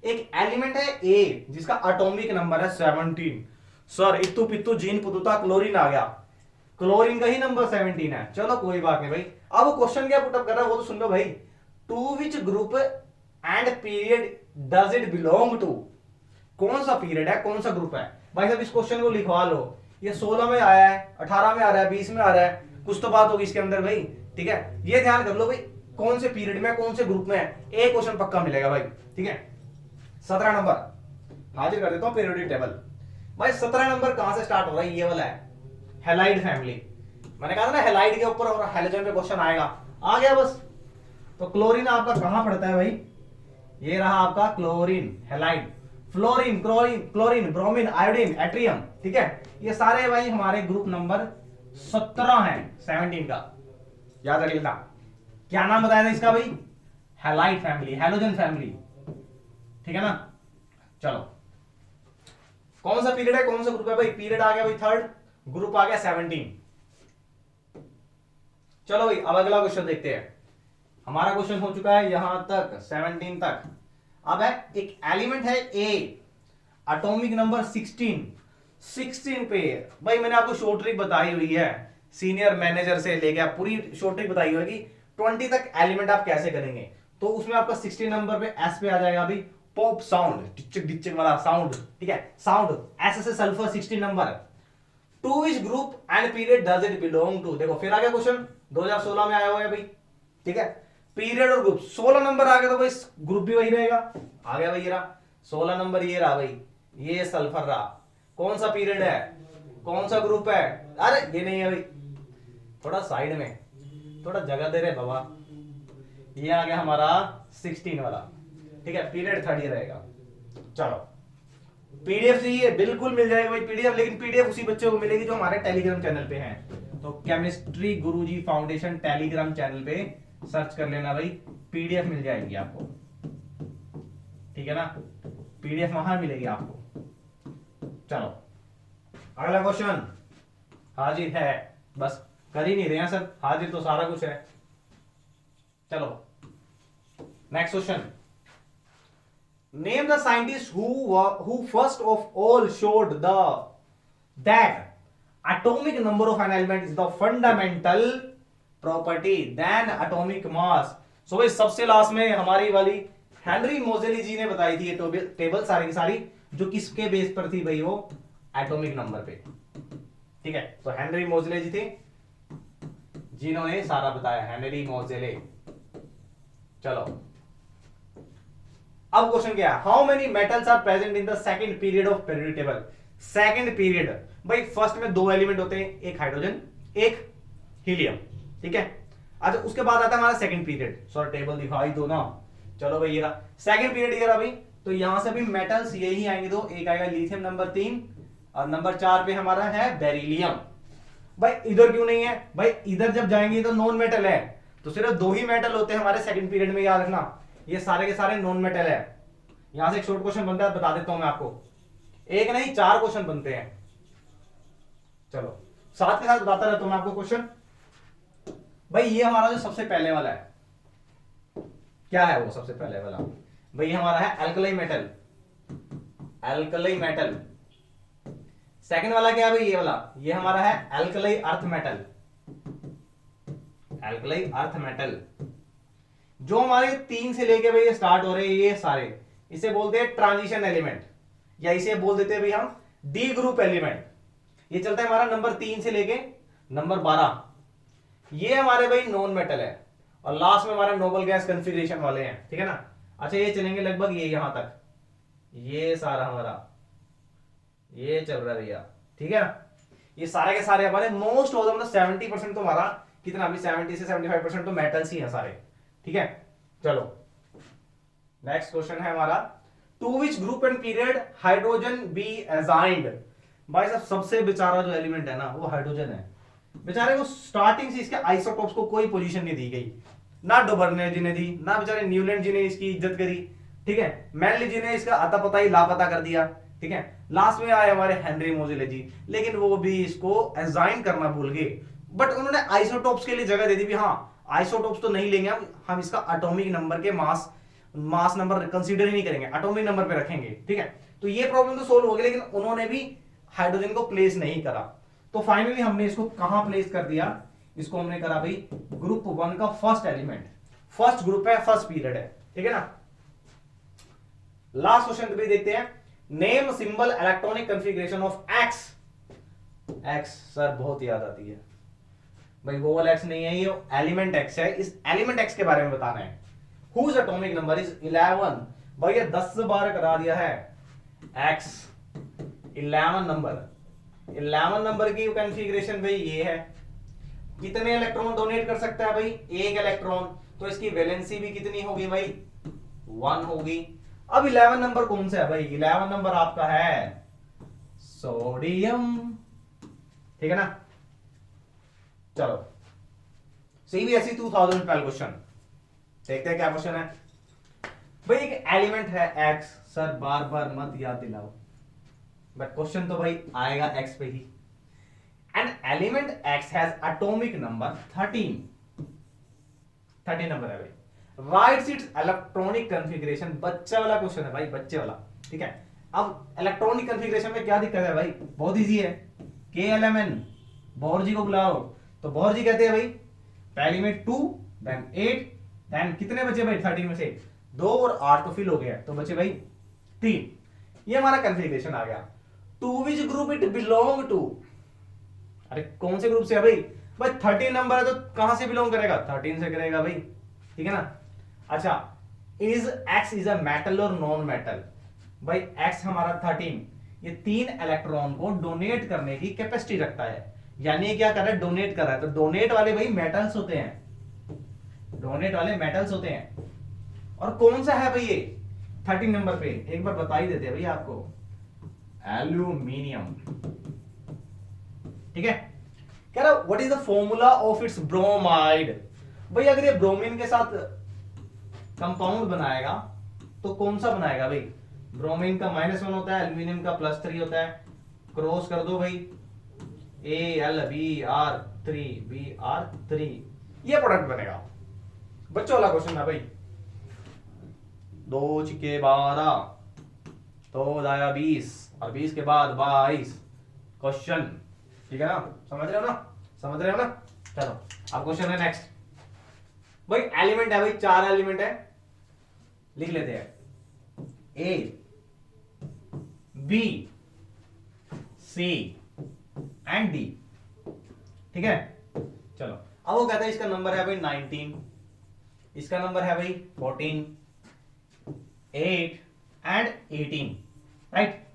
[SPEAKER 1] एक एलिमेंट है ए जिसका एटॉमिक नंबर है 17। सर इतु पितु जीन पुतुता क्लोरीन आ गया, क्लोरीन का ही नंबर 17 है। चलो कोई बात नहीं भाई। अब वो क्वेश्चन क्या पुटअप कर रहा है वो तो सुन लो भाई। To which group and period does it belong to, कौन सा पीरियड है, कौन सा ग्रुप है भाई साहब। इस क्वेश्चन को लिखवा लो। ये 16 में आया है, 18 में आ रहा है, 20 में आ रहा है, कुछ तो बात होगी इसके अंदर भाई। ठीक है, ये ध्यान कर लो भाई, कौन से पीरियड में कौन से ग्रुप में है, एक क्वेश्चन पक्का मिलेगा भाई। ठीक है, 17 नंबर हाजिर कर देता हूं पीरियोडिक टेबल। भाई 17 नंबर कहां से स्टार्ट हो रहा है, ये वाला है हैलाइड फैमिली। मैंने कहा था ना हैलाइड के ऊपर और हैलोजन पे क्वेश्चन आएगा, आ गया बस। तो क्लोरीन आपका कहां पड़ता है भाई, ये रहा आपका chlorine halide. Fluorine, chlorine, bromine, iodine, atrium. ठीक है, ये सारे भाई हमारे ग्रुप नंबर 17 है, 17 का याद रख लेना। क्या नाम बताया था इसका भाई, हैलाइड फैमिली, हैलोजन फैमिली। ठीक है ना। चलो कौन सा पीरियड है, कौन सा ग्रुप है भाई, पीरियड आ गया भाई थर्ड, ग्रुप आ गया 17। चलो भाई अब अगला क्वेश्चन देखते हैं। हमारा क्वेश्चन हो चुका है यहां तक 17 तक। अब है एक एलिमेंट है ए, एटॉमिक नंबर 16 पे भाई मैंने आपको शॉर्ट ट्रिक बताई हुई है, सीनियर मैनेजर से लेके आप पूरी शॉर्ट ट्रिक बताई हुई है कि 20 तक एलिमेंट आप कैसे करेंगे। तो उसमें आपका 16 नंबर पे एस पे आ जाएगा अभी पॉप साउंड, डिचक डिचक वाला साउंड। ठीक है, साउंड एस से सल्फर 16 नंबर। To which group and period does it belong to, देखो फिर आ गया क्वेश्चन, 2016 में आया हुआ है भाई। ठीक है, पीरियड और ग्रुप 16 नंबर आ गया तो भाई ग्रुप भी वही रहेगा। आ गया भाई, ये रहा 16 नंबर, ये रहा भाई, ये सल्फर रहा। कौन सा पीरियड है, कौन सा ग्रुप है, अरे ये नहीं है भाई, थोड़ा साइड में, थोड़ा जगह दे रहे बाबा। ये आ गया हमारा 16 वाला। ठीक है, पीरियड थर्ड ये रहेगा। चलो पीडीएफ चाहिए, बिल्कुल मिल जाएगा भाई पीडीएफ, लेकिन पीडीएफ उसी बच्चे को मिलेगी जो हमारे टेलीग्राम चैनल पे है। तो केमिस्ट्री गुरुजी फाउंडेशन टेलीग्राम चैनल पे सर्च कर लेना भाई, पीडीएफ मिल जाएगी आपको। ठीक है ना, पीडीएफ वहां मिलेगी आपको। चलो अगला क्वेश्चन हाजिर है, बस कर ही नहीं रहे हैं सर, हाजिर तो सारा कुछ है। चलो next question. Name the scientist who first of all showed that atomic number of an element is the fundamental property than atomic mass। So भाई सबसे लास्ट में हमारी वाली हेनरी मोजेली जी ने बताई थी ये टेबल सारी की सारी, जो किसके बेस पर थी भाई, वो एटॉमिक नंबर पे। ठीक है, तो हेनरी मोजेले जी थे जिन्होंने सारा बताया, हेनरी मोजेले। चलो अब क्वेश्चन क्या है, how many metals are present in the second period of periodic table. Second period भाई फर्स्ट में 2 एलिमेंट होते हैं, एक हाइड्रोजन एक हीलियम। ठीक है, अच्छा उसके बाद आता है हमारा सेकंड पीरियड, सॉरी टेबल दिखाई दो ना। चलो भाई ये रहा सेकंड पीरियड, ये रहा भाई। तो यहां से भी मेटल्स यही आएंगे दो, एक आएगा लिथियम नंबर 3 और नंबर 4 पे हमारा है बेरिलियम। भाई इधर क्यों नहीं है भाई, इधर जब जाएंगे तो नॉन मेटल है, तो सिर्फ 2 ही मेटल होते हैं हमारे सेकंड पीरियड में, याद रखना ये सारे के सारे नॉन मेटल है। यहां से एक शॉर्ट क्वेश्चन बनता है, बता देता हूं मैं आपको, एक नहीं 4 क्वेश्चन बनते हैं। चलो साथ के साथ बताता रहता हूं मैं आपको क्वेश्चन। भाई ये हमारा जो सबसे पहले वाला है, क्या है वो सबसे पहले वाला भाई, हमारा है alkali metal, alkali metal. Second वाला क्या है भाई, ये वाला, ये हमारा है alkali earth metal, alkali earth metal. जो हमारे 3 से लेके भाई स्टार्ट हो रहे हैं ये सारे, इसे बोलते हैं ट्रांजिशन एलिमेंट, या इसे बोल देते हैं भाई हम डी ग्रुप एलिमेंट। ये चलता है हमारा नंबर 3 से लेके नंबर 12, ये हमारे भाई नॉन मेटल है। और लास्ट में हमारे नोबल गैस कॉन्फ़िगरेशन वाले हैं। ठीक है ना, अच्छा ये चलेंगे लगभग ये यहां तक, ये सारा हमारा ये चल रहा है भैया। ठीक है ना, ये सारे के सारे हमारे मोस्ट ऑफ मतलब 70% तो हमारा कितना भी 70 से 75% तो मेटल्स ही हैं सारे। ठीक है, चलो नेक्स्ट क्वेश्चन है हमारा, to which group and period hydrogen be assigned. भाई साहब सबसे बेचारा जो एलिमेंट है ना वो हाइड्रोजन है, बेचारे को स्टार्टिंग से इसके आइसोटोप्स को कोई पोजीशन नहीं दी गई, ना डोबर्ने जी ने दी, ना बेचारे न्यूलैंड जी ने इसकी इज्जत करी। ठीक है, मैनली जी ने इसका अता पता ही लापता कर दिया। ठीक है, लास्ट में आए हमारे हेनरी मोजेले जी, लेकिन वो भी इसको असाइन करना भूल गए। बट उन्होंने आइसोटोप्स के लिए जगह दे दी भी, हाँ आइसोटोप्स तो नहीं लेंगे हम इसका एटॉमिक नंबर के मास नंबर कंसीडर ही नहीं करेंगे, एटॉमिक नंबर पे रखेंगे। ठीक है, तो ये प्रॉब्लम तो सोल्व हो गई, लेकिन उन्होंने भी हाइड्रोजन को प्लेस नहीं करा। तो फाइनली हमने इसको कहां प्लेस कर दिया, इसको हमने करा भाई ग्रुप 1 का फर्स्ट एलिमेंट, फर्स्ट ग्रुप है, फर्स्ट पीरियड है, ठीक है ना। लास्ट क्वेश्चन भी देखते हैं, name symbol electronic configuration of x. X sir बहुत याद आती है भाई, वो वाला एक्स नहीं है, ये एलिमेंट एक्स है, इस एलिमेंट एक्स के बारे में बताना है। हुज एटॉमिक नंबर इज 11, भाई ये 10 बार करा दिया है, एक्स 11 नंबर, 11 नंबर की कॉन्फ़िगरेशन भाई ये है। कितने इलेक्ट्रॉन डोनेट कर सकता है भाई, एक इलेक्ट्रॉन, तो इसकी वैलेंसी भी कितनी होगी भाई, 1 होगी। अब 11 नंबर कौन सा है भाई, 11 नंबर आपका है सोडियम, ठीक है ना। चलो सीबीएसई 2012 क्वेश्चन देखते हैं क्या क्वेश्चन है भाई। एक एलिमेंट है एक्स, सर बार बार मत याद दिलाओ, बट क्वेश्चन तो भाई आएगा एक्स पे ही। An element X has atomic number 13, 13 number है भाई, राइट्स इट्स इलेक्ट्रॉनिक कॉन्फ़िगरेशन। बच्चा वाला क्वेश्चन है भाई, बच्चे वाला, ठीक है। अब इलेक्ट्रॉनिक कॉन्फ़िगरेशन में क्या दिक्कत है भाई, बहुत इजी है, KLMN, बोर जी को बुलाओ, तो बोर जी कहते हैं भाई पहली में 2 देन 8 देन कितने बचे भाई 13 में से 2 और 8 तो फिल हो गया, तो बचे भाई 3। ये हमारा कॉन्फ़िगरेशन आ गया। To which group it belong to, अरे कौन से ग्रुप से है भाई, भाई 13 नंबर है तो कहां से बिलोंग करेगा, 13 से करेगा भाई, ठीक है ना। अच्छा, is x is a metal और नॉन मेटल, भाई एक्स हमारा 13, ये 3 इलेक्ट्रॉन को डोनेट करने की कैपेसिटी रखता है, यानी क्या कर रहा है, डोनेट कर रहा है। तो डोनेट वाले भाई मेटल्स होते हैं, डोनेट वाले मेटल्स होते हैं। और कौन सा है भाई ये 13 नंबर पे, एक बार बता ही देते हैं भाई आपको, एल्यूमिनियम, ठीक है। कह रहा what is the formula of it's bromide, भाई अगर ये ब्रोमीन के साथ कंपाउंड बनाएगा तो कौन सा बनाएगा भाई, ब्रोमीन का -1 होता है, एल्यूमिनियम का +3 होता है, क्रॉस कर दो भाई, AlBr3Br3, ये प्रोडक्ट बनेगा। बच्चों वाला क्वेश्चन है भाई, 2 × 12 तो 20 और 20 के बाद 22 क्वेश्चन, ठीक है ना, समझ रहे हो ना, समझ रहे हो ना। चलो अब क्वेश्चन है नेक्स्ट भाई, एलिमेंट है भाई, 4 एलिमेंट है, लिख लेते हैं A B C and D, ठीक है। चलो अब वो कहता है इसका नंबर है भाई 19, इसका नंबर है भाई 14, 8 एंड 18, राइट।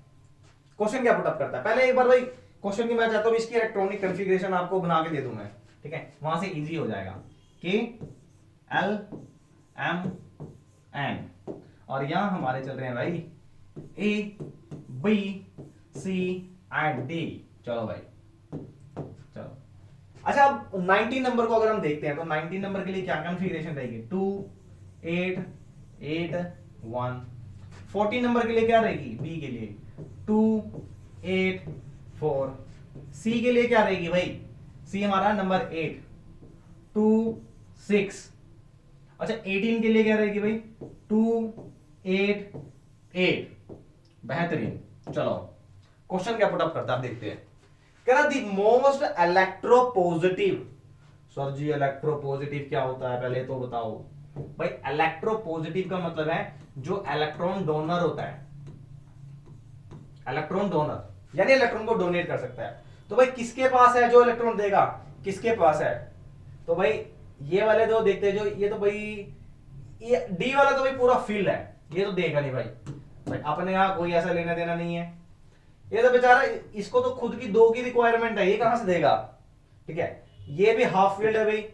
[SPEAKER 1] क्वेश्चन क्या पुटअप करता है, पहले एक बार भाई क्वेश्चन की मैं चाहता हूं इसकी इलेक्ट्रॉनिक कॉन्फ़िगरेशन आपको बना के दे दूं मैं, ठीक है, वहां से इजी हो जाएगा। KLMN और यहां हमारे चल रहे हैं भाई ABC एंड D। चलो भाई चलो, अच्छा अब 19 नंबर को अगर हम देखते हैं तो 19 नंबर के लिए क्या कॉन्फ़िगरेशन रहेगी, 2 8 8 1। 14 नंबर के लिए क्या रहेगी, B के लिए 2 8 4। C के लिए क्या रहेगी भाई, C हमारा नंबर 8 2 6। अच्छा 18 के लिए क्या रहेगी भाई, 2 8 8। बेहतरीन। चलो क्वेश्चन क्या पुटअप करता है देखते हैं। कह रहा the most electropositive, sir ji electropositive क्या होता है पहले तो बताओ भाई। इलेक्ट्रोपॉजिटिव का मतलब है जो इलेक्ट्रॉन डोनर होता है, इलेक्ट्रॉन डोनर यानी इलेक्ट्रॉन को डोनेट कर सकता है। तो भाई किसके पास है जो इलेक्ट्रॉन देगा, किसके पास है, तो भाई ये वाले दो देखते हैं, जो ये तो भाई ये डी वाला तो भाई पूरा फिल है, ये तो देगा नहीं भाई अपने यहां कोई ऐसा लेना देना नहीं है। ये तो बेचारा इसको तो खुद की 2 की रिक्वायरमेंट है, ये कहां से देगा, ठीक है। ये भी हाफ फील्ड है भाई,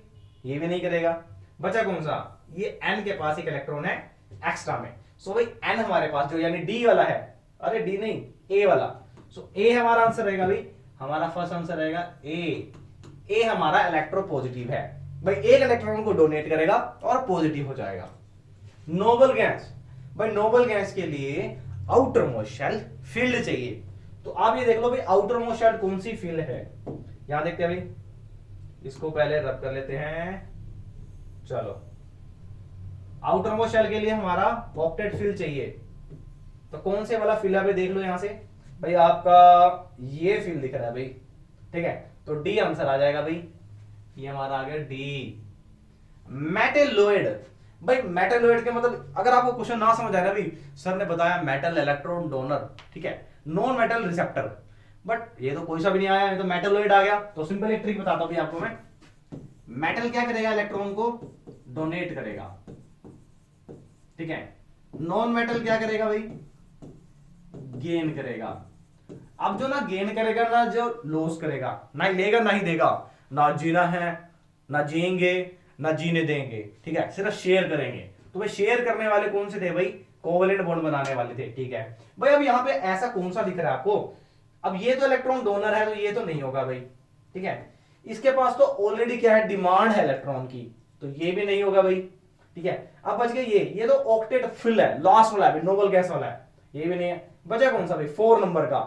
[SPEAKER 1] ये भी नहीं करेगा। बचा कौन सा, ये एन के पास एक इलेक्ट्रॉन है एक्स्ट्रा में, सो भाई एन हमारे पास जो यानी डी वाला है, अरे डी नहीं ए वाला, सो ए हमारा आंसर रहेगा भाई, हमारा फर्स्ट आंसर रहेगा ए हमारा इलेक्ट्रोपॉजिटिव है भाई, एक इलेक्ट्रॉन को डोनेट करेगा और पॉजिटिव हो जाएगा। नोबल गैस, भाई नोबल गैस के लिए आउटर मोस्ट शेल फील्ड चाहिए, तो आप ये देख लो भाई आउटर मोस्ट शेल कौन सी फील्ड है, यहां देखते हैं भाई, इसको पहले रब कर लेते हैं। चलो आउटर मोस्ट शेल के लिए हमारा ऑक्टेट फील्ड चाहिए, तो कौन से वाला फील्ड है भाई, देख लो यहां से भाई, आपका ये फील्ड दिख रहा है भाई, ठीक है, तो डी आंसर आ जाएगा भाई, ये हमारा आ गया डी। मेटेलोइड, भाई मेटेलोइड के मतलब अगर आपको क्वेश्चन ना समझ आए ना भाई, सर ने बताया मेटल इलेक्ट्रॉन डोनर, ठीक है, नॉन मेटल रिसेप्टर, बट ये तो कोई सा भी नहीं आया, ये तो मेटेलोइड आ गया। तो सिंपल एक ट्रिक बताता हूं आपको मैं, मेटल क्या करेगा, इलेक्ट्रॉन को डोनेट करेगा, ठीक है, नॉन मेटल क्या करेगा भाई, गेन करेगा। अब जो ना गेन करेगा ना जो लॉस करेगा, ना ही लेगा ना ही देगा, ना जीना है ना जिएंगे ना जीने देंगे, ठीक है, सिर्फ शेयर करेंगे। तो भाई शेयर करने वाले कौन से थे भाई, कोवेलेंट बॉन्ड बनाने वाले थे, ठीक है भाई। अब यहाँ पे ऐसा कौन सा दिख रहा है आपको, अब ये तो इलेक्ट्रॉन डोनर है तो ये तो नहीं होगा भाई, ठीक है, इसके पास तो ऑलरेडी क्या है, डिमांड है इलेक्ट्रॉन की, तो ये भी नहीं होगा भाई, ठीक है। अब बच गया ये तो ऑक्टेट फिल है, लास्ट वाला है, नोबल गैस वाला है, ये भी नहीं है। बचा कौन सा भाई, 4 नंबर का।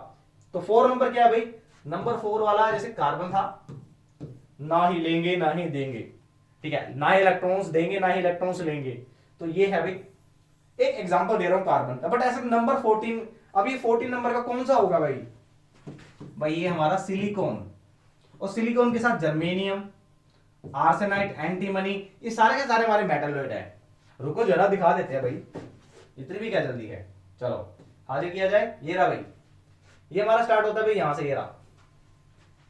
[SPEAKER 1] तो 4 नंबर क्या है भाई, नंबर 4 वाला जैसे कार्बन था, ना ही लेंगे ना ही देंगे, ठीक है, ना इलेक्ट्रॉन्स देंगे ना ही इलेक्ट्रॉन्स लेंगे, तो ये है भाई, एक एग्जांपल दे रहा हूं कार्बन का। बट ऐसे नंबर 14, अब ये 14 नंबर का कौन सा होगा भाई ये हमारा सिलिकॉन, और सिलिकॉन के साथ जर्मेनियम, आर्सेनाइट, एंटीमनी, ये सारे के सारे हमारे मेटलोइड है। रुको जरा दिखा देते हैं भाई, इतनी भी क्या जल्दी है, चलो आगे किया जाए। ये रहा भाई, ये हमारा स्टार्ट होता है भाई यहां से,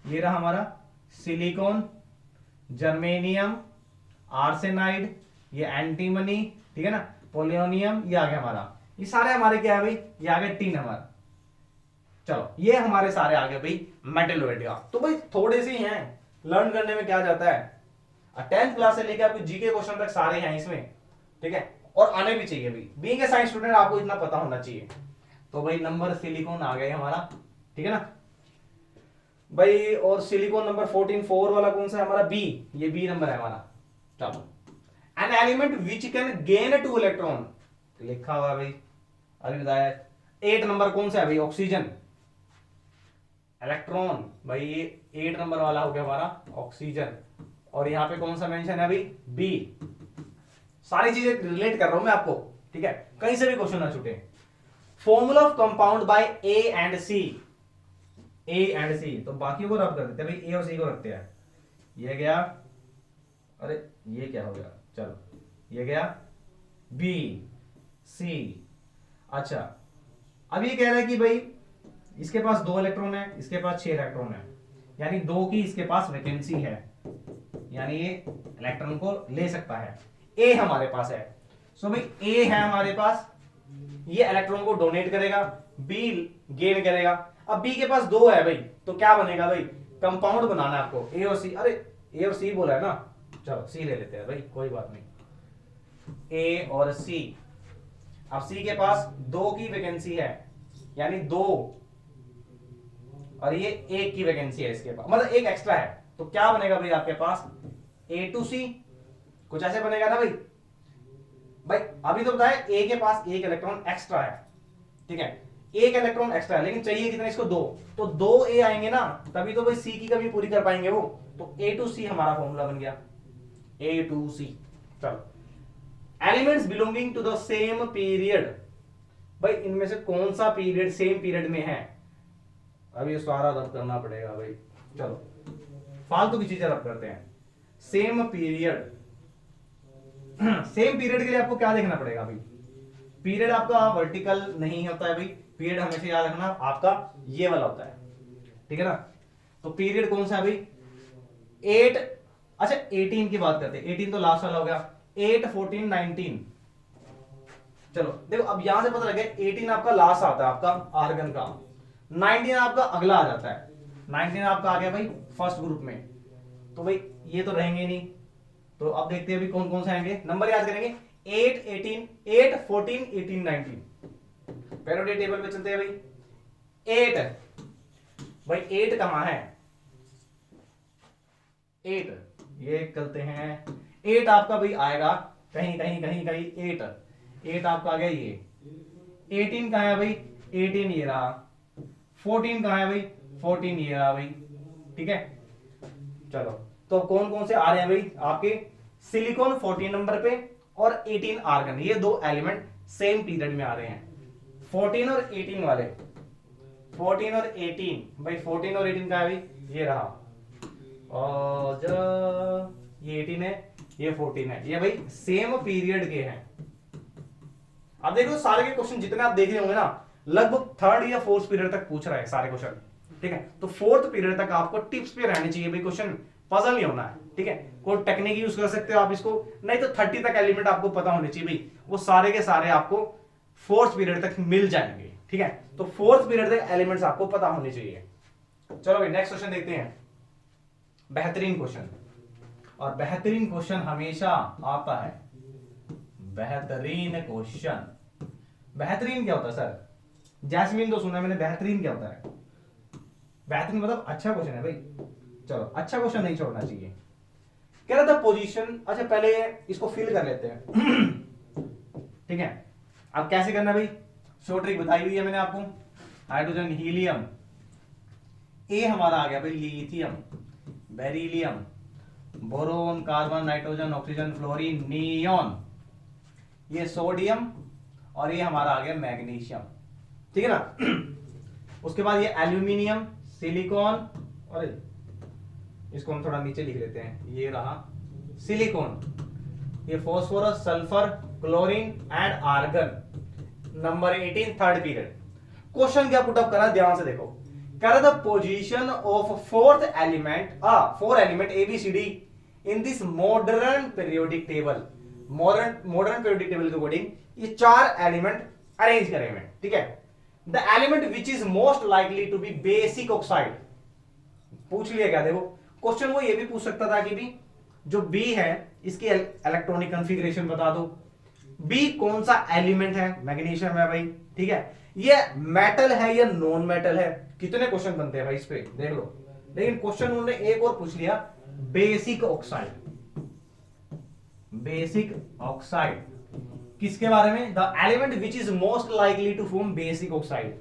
[SPEAKER 1] ये रहा हमारा सिलिकॉन, जर्मेनियम, आर्सेनाइड, ये एंटीमनी, ठीक है ना, पोलियोनियम, ये आ गया हमारा, ये सारे हमारे क्या है भाई, ये आ गए 3 हमारा। चलो ये हमारे सारे आ गए भाई मेटलोइड का। तो भाई थोड़े से ही हैं, लर्न करने में क्या जाता है, 10th क्लास से लेकर आपके जीके क्वेश्चन तक सारे हैं इसमें, ठीक है, और आने भी चाहिए भाई, बीइंग ए साइंस स्टूडेंट आपको इतना पता होना चाहिए। तो भाई नंबर सिलिकॉन आ गया हमारा, ठीक है ना भाई। और सिलिकॉन नंबर 14 4 वाला कौन सा है हमारा, बी, ये बी नंबर है हमारा। चलो, an element which can gain 2 electron, लिखा हुआ है भाई, अभी बताया। 8 नंबर कौन सा है भाई, ऑक्सीजन, इलेक्ट्रॉन, भाई ये 8 नंबर वाला हो गया हमारा ऑक्सीजन। और यहां पे कौन सा मेंशन है भाई, बी। सारी चीजें रिलेट कर रहा हूं मैं आपको, ठीक है, कहीं से भी क्वेश्चन ना छूटे। Formula of compound by A and C, A and C, तो बाकी को रब कर देते हैं भाई, ए और सी को रखते हैं। ये गया, अरे ये क्या हो गया, चलो ये गया बी सी। अच्छा, अब ये कह रहा है कि भाई इसके पास 2 इलेक्ट्रॉन है, इसके पास 6 इलेक्ट्रॉन है, यानी 2 की इसके पास वैकेंसी है, यानी ये इलेक्ट्रॉन को ले सकता है। ए हमारे पास है, सो भाई ए है हमारे पास, ये इलेक्ट्रॉन को डोनेट करेगा, बी गेन करेगा। अब बी के पास 2 है भाई, तो क्या बनेगा भाई, कंपाउंड बनाना है आपको, ए और सी। अरे ए और सी बोला है ना, चलो सी ले लेते हैं भाई, कोई बात नहीं, ए और सी। अब सी के पास 2 की वैकेंसी है, यानी 2, और ये 1 की वैकेंसी है इसके पास, मतलब 1 एक्स्ट्रा है, तो क्या बनेगा भाई आपके पास, A2C, कुछ ऐसे बनेगा ना भाई। भाई अभी तो बताया ए के पास 1 इलेक्ट्रॉन एक्स्ट्रा है, ठीक है, 1 इलेक्ट्रॉन एक्स्ट्रा है, लेकिन चाहिए कितना इसको, 2, तो 2 ए आएंगे ना, तभी तो भाई सी की कमी पूरी कर पाएंगे वो। तो A2C हमारा फॉर्मूला बन गया, A2C। चलो, elements belonging to the same period, भाई इनमें से कौन सा पीरियड सेम पीरियड में है, अब ये सारा रब करना पड़ेगा भाई। चलो फालतू की चीजें रब करते हैं। सेम पीरियड, सेम पीरियड के लिए आपको क्या देखना पड़ेगा भाई, पीरियड आपका वर्टिकल नहीं होता है भाई, पीरियड हमेशा याद रखना आपका ये वाला होता है, ठीक है ना। तो पीरियड कौन सा है भाई, 8, अच्छा 18 की बात करते हैं, 18 तो लास्ट वाला हो गया, 8 14 19। चलो देखो, अब यहां से पता लगे 18 आपका लास्ट आता है आपका आर्गन का, 19 आपका अगला आ जाता है, 19 आपका आ गया भाई फर्स्ट ग्रुप में, तो भाई ये तो रहेंगे नहीं। तो अब देखते हैं अभी कौन कौन से आएंगे, नंबर याद करेंगे, 8 18 8 14 18 19। पेरियोडिक टेबल पे चलते हैं भाई, 8, भाई 8 कहां है, 8, ये करते हैं, 8 आपका भाई आएगा कहीं कहीं कहीं कहीं, 8 आपका आ गया ये। 18 कहां है भाई, 18 ये रहा। 14 कहां है भाई, 14 ये रहा भाई, ठीक है। चलो तो कौन कौन से आ रहे हैं भाई आपके, सिलिकॉन 14 नंबर पे और 18 आर्गन, ये 2 एलिमेंट सेम पीरियड में आ रहे हैं, 14 और 18 वाले। 14 और 18, भाई 14 और 18 का है भाई, ये रहा, और जो ये 18 है, ये 14 है, ये भाई सेम पीरियड के हैं। अब देखो सारे के क्वेश्चन जितने आप देख रहे होंगे ना, लगभग थर्ड या फोर्थ पीरियड तक पूछ रहा है सारे क्वेश्चन, ठीक है। तो फोर्थ पीरियड तक आपको टिप्स पे रहनी चाहिए भाई, क्वेश्चन पजल नहीं होना है, ठीक है। कोई टेक्निक यूज कर सकते हो आप इसको, नहीं तो 30 तक एलिमेंट आपको पता होने चाहिए भाई, वो सारे के सारे आपको फोर्थ पीरियड तक मिल जाएंगे, ठीक है। तो फोर्थ पीरियड तक एलिमेंट्स आपको पता होने चाहिए। चलो भाई नेक्स्ट क्वेश्चन देखते हैं, बेहतरीन क्वेश्चन, और बेहतरीन क्वेश्चन हमेशा आता है, बेहतरीन क्वेश्चन। बेहतरीन क्या होता है सर? जैस्मीन तो सुना है मैंने, बेहतरीन क्या होता है? बेहतरीन मतलब अच्छा क्वेश्चन है भाई। चलो अच्छा क्वेश्चन नहीं छोड़ना चाहिए। कह रहा था पोजीशन, अच्छा पहले इसको फिल कर लेते हैं ठीक है। अब कैसे करना भाई, शॉर्ट ट्रिक बताई हुई है मैंने आपको। हाइड्रोजन हीलियम, ए हमारा आ गया भाई lithium, beryllium, boron, carbon, nitrogen, oxygen, fluorine, neon, ये सोडियम, और ये हमारा आ गया मैग्नीशियम, ठीक है ना। उसके बाद ये एल्यूमिनियम, सिलिकॉन, अरे इसको हम थोड़ा नीचे लिख लेते हैं, ये रहा सिलिकॉन, ये phosphorus, sulphur, chlorine and argon. Number 18 third period. Question क्या पुटअप करा, ध्यान से देखो। कह रहा था position of fourth element, four element A B C D in this modern periodic table. Modern periodic table के अकॉर्डिंग ये चार एलिमेंट अरेंज करे हुए, ठीक है। The element which is most likely to be basic oxide. पूछ लिया क्या, देखो क्वेश्चन वो ये भी पूछ सकता था कि भी जो बी है इसकी इलेक्ट्रॉनिक कॉन्फ़िगरेशन बता दो, बी कौन सा एलिमेंट है, मैग्नीशियम है भाई, ठीक है। ये मेटल है या नॉन मेटल है, कितने क्वेश्चन बनते हैं भाई इस पे देख लो। लेकिन क्वेश्चन उन्होंने एक और पूछ लिया, बेसिक ऑक्साइड। बेसिक ऑक्साइड किसके बारे में, the element which is most likely to form basic oxide.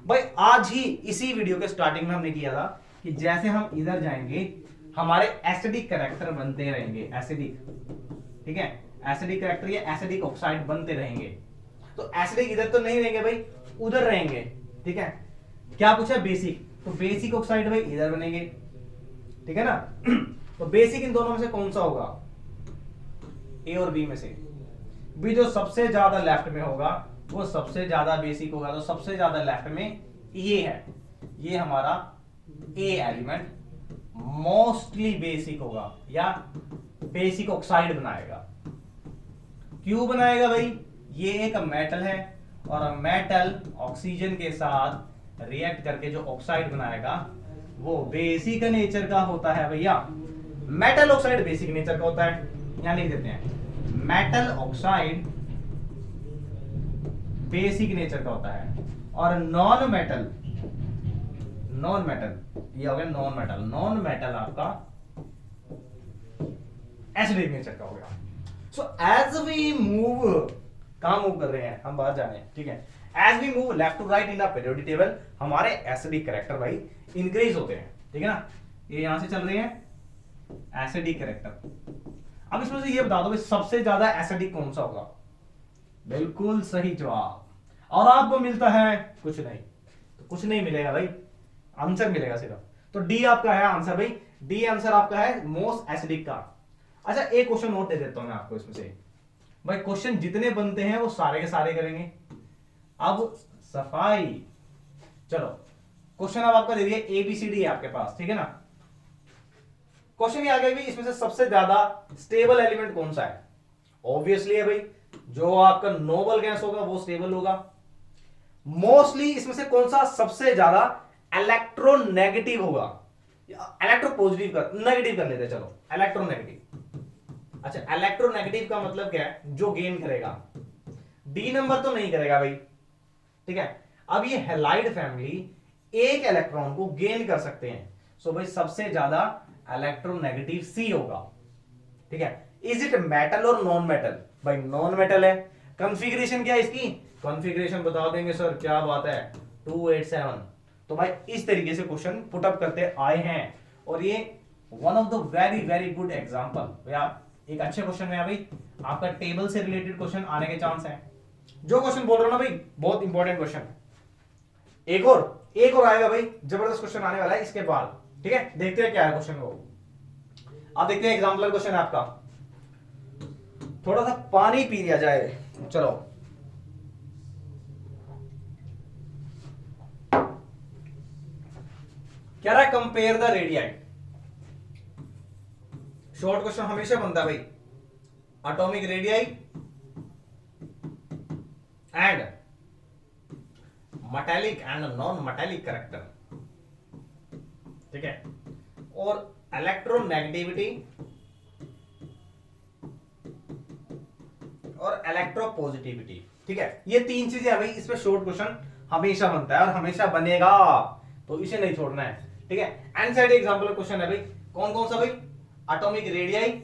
[SPEAKER 1] भाई आज ही इसी वीडियो के स्टार्टिंग में हमने किया था कि जैसे हम इधर जाएंगे हमारे एसिडिक कैरेक्टर बनते रहेंगे, एसिडिक, ठीक है। एसिडिक कैरेक्टर या एसिडिक ऑक्साइड बनते रहेंगे। तो एसिडिक इधर तो नहीं रहेंगे भाई, उधर रहेंगे, ठीक है। क्या पूछा, बेसिक, तो बेसिक ऑक्साइड भाई इधर बनेंगे, ठीक है ना। तो बेसिक इन दोनों में से कौन सा होगा, ए और बी में से। बी जो सबसे ज्यादा लेफ्ट में होगा वो सबसे ज्यादा बेसिक होगा, तो सबसे ज्यादा लेफ्ट में ये है, ये हमारा ए एलिमेंट मोस्टली बेसिक होगा या बेसिक ऑक्साइड बनाएगा। क्यों बनाएगा भाई, ये एक मेटल है और मेटल ऑक्सीजन के साथ रिएक्ट करके जो ऑक्साइड बनाएगा वो बेसिक नेचर का होता है भैया। मेटल ऑक्साइड बेसिक नेचर का होता है, यहां लिख देते हैं मेटल ऑक्साइड बेसिक नेचर का होता है, और नॉन मेटल, नॉन मेटल ये हो गया नॉन मेटल, नॉन मेटल आपका एसिडिक नेचर का हो गया। सो एज वी मूव, कहां मूव कर रहे हैं हम, बाहर जा रहे हैं, ठीक है। As we move left to right in the periodic table हमारे एसिडिक कैरेक्टर भाई इंक्रीज होते हैं, ठीक है ना। ये यहां से चल रहे हैं एसिडिक कैरेक्टर। अब इसमें से ये बता दो भाई सबसे ज्यादा एसिडिक कौन सा होगा, बिल्कुल सही जवाब। और आपको मिलता है कुछ नहीं, तो कुछ नहीं मिलेगा भाई, आंसर मिलेगा सिर्फ। तो डी आपका है आंसर भाई, डी आंसर आपका है मोस्ट एसिडिक का। अच्छा एक क्वेश्चन और दे देता हूं मैं आपको इसमें से भाई, क्वेश्चन जितने बनते हैं वो सारे के सारे करेंगे। अब सफाई, चलो क्वेश्चन अब आपका दे दिया एबीसीडी है आपके पास, ठीक है ना। क्वेश्चन ये आ गया भी इसमें से सबसे ज्यादा स्टेबल एलिमेंट कौन सा है, ऑब्वियसली है भाई जो आपका नोबल गैस होगा वो स्टेबल होगा। मोस्टली इसमें से कौन सा सबसे ज्यादा इलेक्ट्रोनेगेटिव होगा, इलेक्ट्रो पॉजिटिव का नेगेटिव कर लेते हैं, चलो इलेक्ट्रोनेगेटिव। अच्छा इलेक्ट्रोनेगेटिव का मतलब क्या है, जो गेन करेगा, डी नंबर तो नहीं करेगा भाई, ठीक है। अब ये हैलाइड फैमिली एक इलेक्ट्रॉन को गेन कर सकते हैं, सो भाई सबसे ज्यादा इलेक्ट्रोनेगेटिव सी होगा, ठीक है। इज इट मेटल और नॉन मेटल, भाई नॉन मेटल है। कॉन्फ़िगरेशन क्या है इसकी, कॉन्फ़िगरेशन बता देंगे सर, क्या बात है 287। तो भाई इस तरीके से क्वेश्चन पुटअप करते आए हैं, और ये one of the very very good example भैया, एक अच्छे क्वेश्चन है भाई, आपका टेबल से रिलेटेड क्वेश्चन आने के चांस है। जो क्वेश्चन बोल रहा हूं ना भाई बहुत इंपॉर्टेंट क्वेश्चन। एक और एक और आएगा भाई, जबरदस्त क्वेश्चन आने वाला है इसके बाद, ठीक है। देखते हैं क्या है क्वेश्चन वो। आप देखते हैं एग्जाम्पल क्वेश्चन है आपका, थोड़ा सा पानी पी लिया जाए, चलो। क्या रहा है, compare the radii. Short question हमेशा बनता है भाई, atomic radii and metallic and non metallic character, ठीक है, और इलेक्ट्रोनेगेटिविटी और इलेक्ट्रोपॉजिटिविटी, ठीक है। ये तीन चीजें है भाई, इस पे शॉर्ट क्वेश्चन हमेशा बनता है और हमेशा बनेगा, तो इसे नहीं छोड़ना है, ठीक है। एनसीईआरटी एग्जांपल क्वेश्चन है भाई, कौन कौन सा भाई, atomic radii,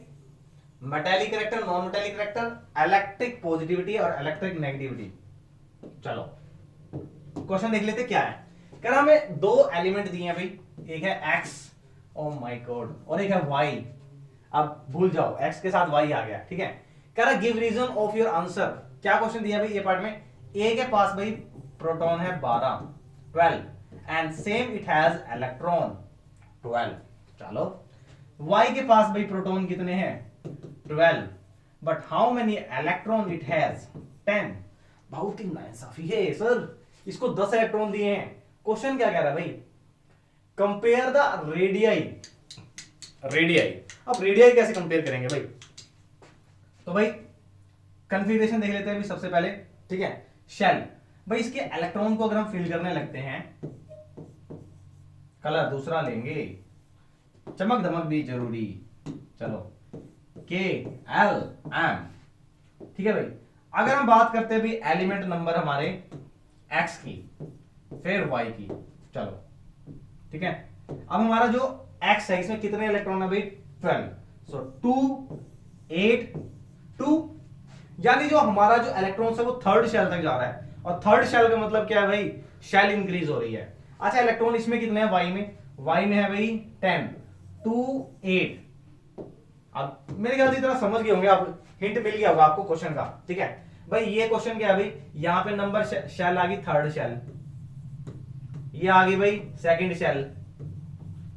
[SPEAKER 1] metallic character, non metallic character, electric positivity और इलेक्ट्रिक नेगेटिविटी। चलो क्वेश्चन देख लेते क्या है। कह रहा हमें दो एलिमेंट दिए हैं भाई, एक है x, ओ माय गॉड, और एक है y। अब भूल जाओ, x के साथ y आ गया, ठीक है। कह रहा give reason of your answer. क्या क्वेश्चन दिया भाई ये पार्ट में, a के पास भाई प्रोटॉन है 12 and same it has electron 12। चलो y के पास भाई प्रोटॉन कितने हैं 12, but how many electron it has 10। बहुत ही नाइंसाफी है सर, इसको 10 इलेक्ट्रॉन दिए हैं। क्वेश्चन क्या कह रहा है भाई, कंपेयर द रेडियाई। रेडियाई, अब रेडियाई कैसे कंपेयर करेंगे भाई, तो भाई कन्फिगरेशन देख लेते हैं अभी सबसे पहले, ठीक है। शेल भाई, इसके इलेक्ट्रॉन को अगर हम फिल करने लगते हैं, कलर दूसरा लेंगे, चमक धमक भी जरूरी, चलो KLM, ठीक है भाई। अगर हम बात करते हैं भाई एलिमेंट नंबर हमारे x की, फिर y की, चलो ठीक है। अब हमारा जो x है इसमें कितने इलेक्ट्रॉन है भाई 12, सो 2 8 2, यानी जो हमारा जो इलेक्ट्रॉन है वो थर्ड शेल तक जा रहा है, और थर्ड शेल का मतलब क्या है भाई, शेल इंक्रीज हो रही है। अच्छा इलेक्ट्रॉन इसमें कितने हैं y में है भाई 10 2 8। अब मेरे ख्याल से इतना समझ गए होंगे आप, हिंट मिल गया होगा आपको क्वेश्चन का, ठीक है भाई। ये क्वेश्चन क्या है भाई, यहां पे नंबर शेल आ गई थर्ड शेल, ये आ गई भाई सेकंड शेल,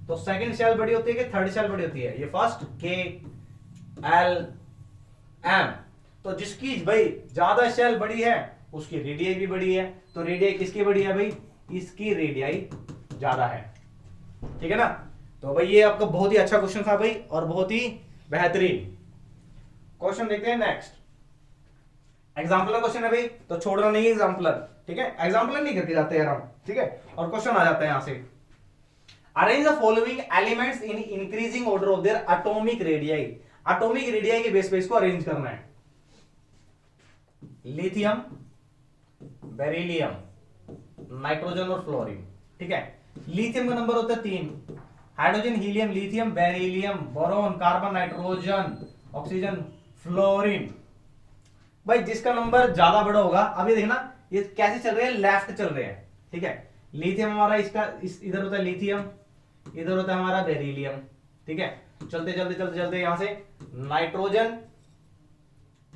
[SPEAKER 1] तो सेकंड शेल बड़ी होती है कि थर्ड शेल बड़ी होती है, ये फर्स्ट KLM। तो जिसकी भाई ज्यादा शेल बड़ी है उसकी रेडियाई भी बड़ी है, तो रेडियाई किसकी बड़ी है भाई, इसकी रेडियाई ज्यादा है, ठीक है ना। तो भाई ये आपका बहुत ही अच्छा क्वेश्चन था भाई, और बहुत ही बेहतरीन क्वेश्चन। देखते हैं नेक्स्ट एग्जाम्पलर क्वेश्चन है भाई, तो छोड़ना नहीं एग्जाम्पलर, ठीक है। एग्जाम्पलर नहीं करके जाते यार हम, ठीक है। और क्वेश्चन आ जाता है यहां से, arrange the following elements in increasing order of their atomic radii. Atomic radii के बेस पे इसको अरेंज करना है, लिथियम, बेरिलियम, नाइट्रोजन और फ्लोरीन, ठीक है। लिथियम का नंबर होता है 3, hydrogen, helium, lithium, beryllium, boron, carbon, nitrogen, oxygen, fluorine. भाई जिसका नंबर ज्यादा बड़ा होगा, अब ये देखना ये कैसे चल रहे हैं, लेफ्ट चल रहे हैं, ठीक है। लिथियम हमारा इधर होता है लिथियम, इधर होता है हमारा बेरिलियम, ठीक है। चलते चलते चलते चलते यहां से नाइट्रोजन,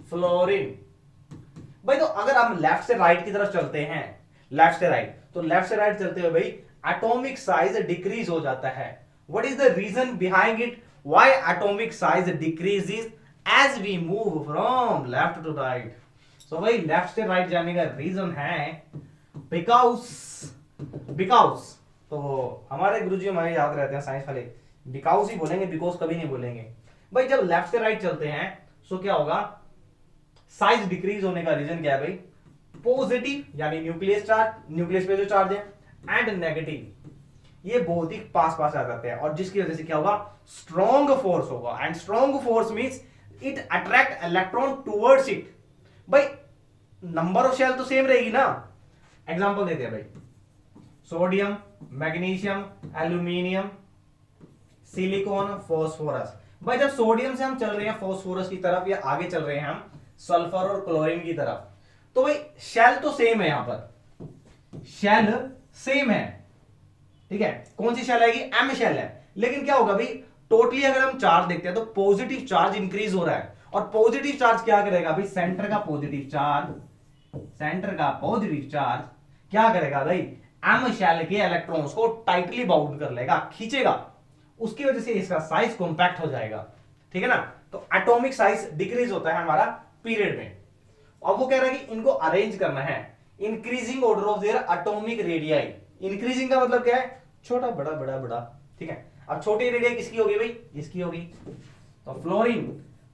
[SPEAKER 1] फ्लोरीन। भाई तो अगर हम लेफ्ट से राइट की तरफ चलते हैं, लेफ्ट से राइट, तो लेफ्ट से राइट चलते हुए भाई एटॉमिक साइज डिक्रीज हो जाता है। What is the reason behind it, why atomic size decreases as we move from left to right. So भाई लेफ्ट से राइट जाने का रीजन है बिकॉज तो हमारे गुरुजी हमारे याद रहते हैं साइंस वाले, बिकॉज ही बोलेंगे, बिकॉज कभी नहीं बोलेंगे। भाई जब लेफ्ट से राइट चलते हैं सो क्या होगा, साइज डिक्रीज होने का रीजन क्या है भाई, पॉजिटिव यानी न्यूक्लियस चार्ज, न्यूक्लियस पे जो चार्ज है, एंड नेगेटिव ये बहुत ही पास पास आ जाते हैं, और जिसकी वजह से क्या होगा, स्ट्रॉन्ग फोर्स होगा, and strong force means it attract electron towards it. भाई नंबर ऑफ शेल तो सेम रहेगी ना। एग्जांपल देते हैं भाई, sodium, magnesium, aluminium, silicon, phosphorus. भाई जब सोडियम से हम चल रहे हैं फास्फोरस की तरफ, या आगे चल रहे हैं हम सल्फर और क्लोरीन की तरफ, तो भाई शेल तो सेम है, यहां पर शेल सेम है, ठीक है। कौन सी शेल आएगी, एम शेल है। लेकिन क्या होगा भाई, टोटली अगर हम चार्ज देखते हैं तो पॉजिटिव चार्ज इंक्रीज हो रहा है, और पॉजिटिव चार्ज क्या करेगा भाई, सेंटर का पॉजिटिव चार्ज क्या करेगा भाई, एम शेल के इलेक्ट्रॉन्स को टाइटली बाउंड कर लेगा, खींचेगा, उसकी वजह से इसका साइज कॉम्पैक्ट हो जाएगा, ठीक है ना। तो एटॉमिक साइज डिक्रीज होता है हमारा पीरियड में। अब वो कह रहा है कि इनको अरेंज करना है increasing order of their atomic radii. Increasing का मतलब क्या है, छोटा बड़ा बड़ा बड़ा, ठीक है। अब छोटी रेडियाई किसकी होगी भाई, इसकी होगी। तो फ्लोरीन,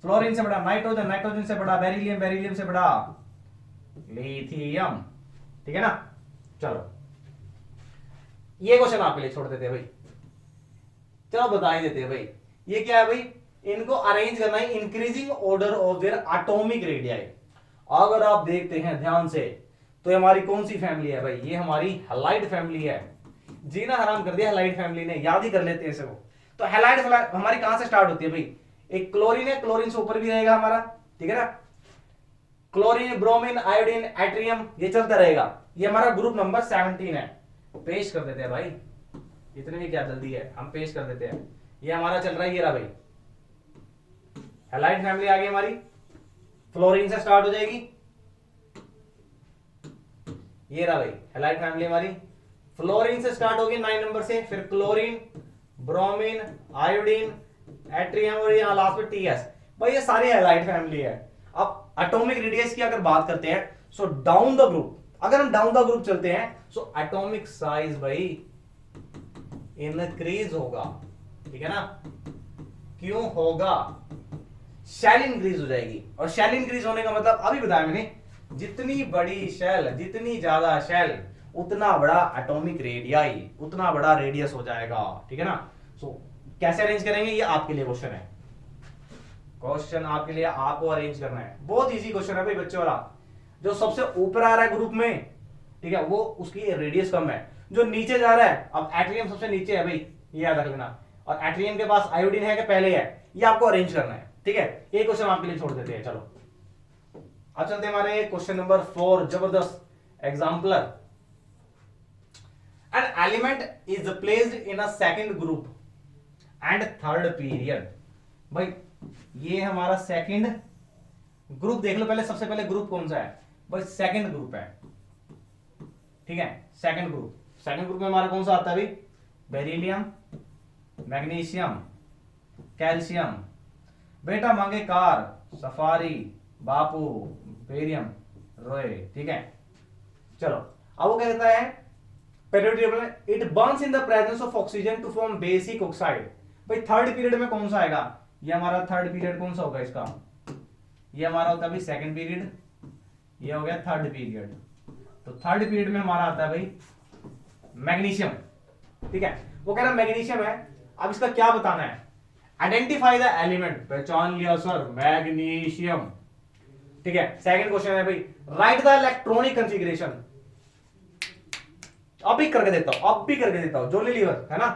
[SPEAKER 1] फ्लोरीन से बड़ा नाइट्रोजन, नाइट्रोजन से बड़ा बेरिलियम, बेरिलियम से बड़ा लिथियम, ठीक है ना। चलो ये क्वेश्चन आपके लिए छोड़ देते हैं भाई, चलो बता ही देते हैं भाई। ये क्या है भाई, इनको अरेंज करना है increasing order of their atomic radii. अगर आप देखते हैं ध्यान से तो ये हमारी कौन सी फैमिली है भाई, ये हमारी हैलाइड फैमिली है। जीना हराम कर दिया हैलाइड फैमिली ने, याद ही कर लेते हैं इसे वो। तो हैलाइड हमारी कहां से स्टार्ट होती है भाई, एक क्लोरीन है, क्लोरीन से ऊपर भी रहेगा हमारा, ठीक है ना। क्लोरीन, ब्रोमीन, आयोडीन, एट्रियम, ये चलता रहेगा। ये हमारा ग्रुप नंबर 17 है। पेश कर देते हैं भाई, इतने में क्या जल्दी है, हम पेश कर देते हैं। ये हमारा चल रहा है, ये रहा भाई हैलाइड फैमिली आ गई हमारी, फ्लोरीन से स्टार्ट हो जाएगी, ये रहा भाई हैलाइड फैमिली हमारी, फ्लोरीन से स्टार्ट होगी 9 नंबर से, फिर क्लोरीन, ब्रोमीन, आयोडीन, एट्रियम और यहाँ लास्ट में टीएस। भाई ये सारी हैलाइड फैमिली है। अब एटॉमिक रेडियस की अगर बात करते हैं, सो डाउन द ग्रुप, अगर हम डाउन द ग्रुप चलते हैं, सो एटॉमिक साइज भाई इंक्रीज होगा, ठीक है ना। क्यों होगा, शेल इंक्रीज हो जाएगी। और शेल इंक्रीज होने का मतलब अभी बताया मैंने, जितनी बड़ी शेल, जितनी ज्यादा शेल, उतना बड़ा एटॉमिक रेडियाई, उतना बड़ा रेडियस हो जाएगा, ठीक है ना। सो कैसे अरेंज करेंगे, ये आपके लिए क्वेश्चन है। क्वेश्चन आपके लिए, आपको अरेंज करना है। बहुत इजी क्वेश्चन है भाई बच्चों वाला। जो सबसे ऊपर आ रहा है ग्रुप में, ठीक है, वो उसकी रेडियस कम है। जो नीचे जा रहा है, अब एट्रियम सबसे नीचे है भाई, ये याद रख लेना, और एट्रियम के पास आयोडीन है कि पहले है, ये आपको अरेंज करना है, ठीक है। ये क्वेश्चन आपके लिए छोड़ देते हैं। चलो अब चलते हैं हमारे क्वेश्चन नंबर 4, जबरदस्त exemplar. An element is placed in a second group and third period. भाई ये हमारा सेकंड ग्रुप देख लो पहले, सबसे पहले ग्रुप कौन सा है भाई, सेकंड ग्रुप है, ठीक है। सेकंड ग्रुप, सेकंड ग्रुप में हमारा कौन सा आता है भाई, बेरिलियम, मैग्नीशियम, कैल्शियम, बेटा मांगे कार, सफारी, बापू, बेरियम, रोए, ठीक है। चलो अब वो क्या कहता है, periodic table, it burns in the presence of oxygen to form basic oxide. भाई थर्ड पीरियड में कौन सा आएगा, ये हमारा थर्ड पीरियड कौन सा होगा इसका, ये हमारा होता है भाई सेकंड पीरियड, ये हो गया थर्ड पीरियड। तो थर्ड पीरियड में हमारा आता है भाई मैग्नीशियम, ठीक है। वो कह रहा है मैग्नीशियम है, अब इसका क्या बताना है, आइडेंटिफाई द एलिमेंट, पहचान लिया सर मैग्नीशियम, ठीक है। सेकंड क्वेश्चन है भाई, राइट द इलेक्ट्रॉनिक कॉन्फ़िगरेशन। अब भी करके देता हूं, अब भी करके देता हूं, जॉनी लीवर है ना।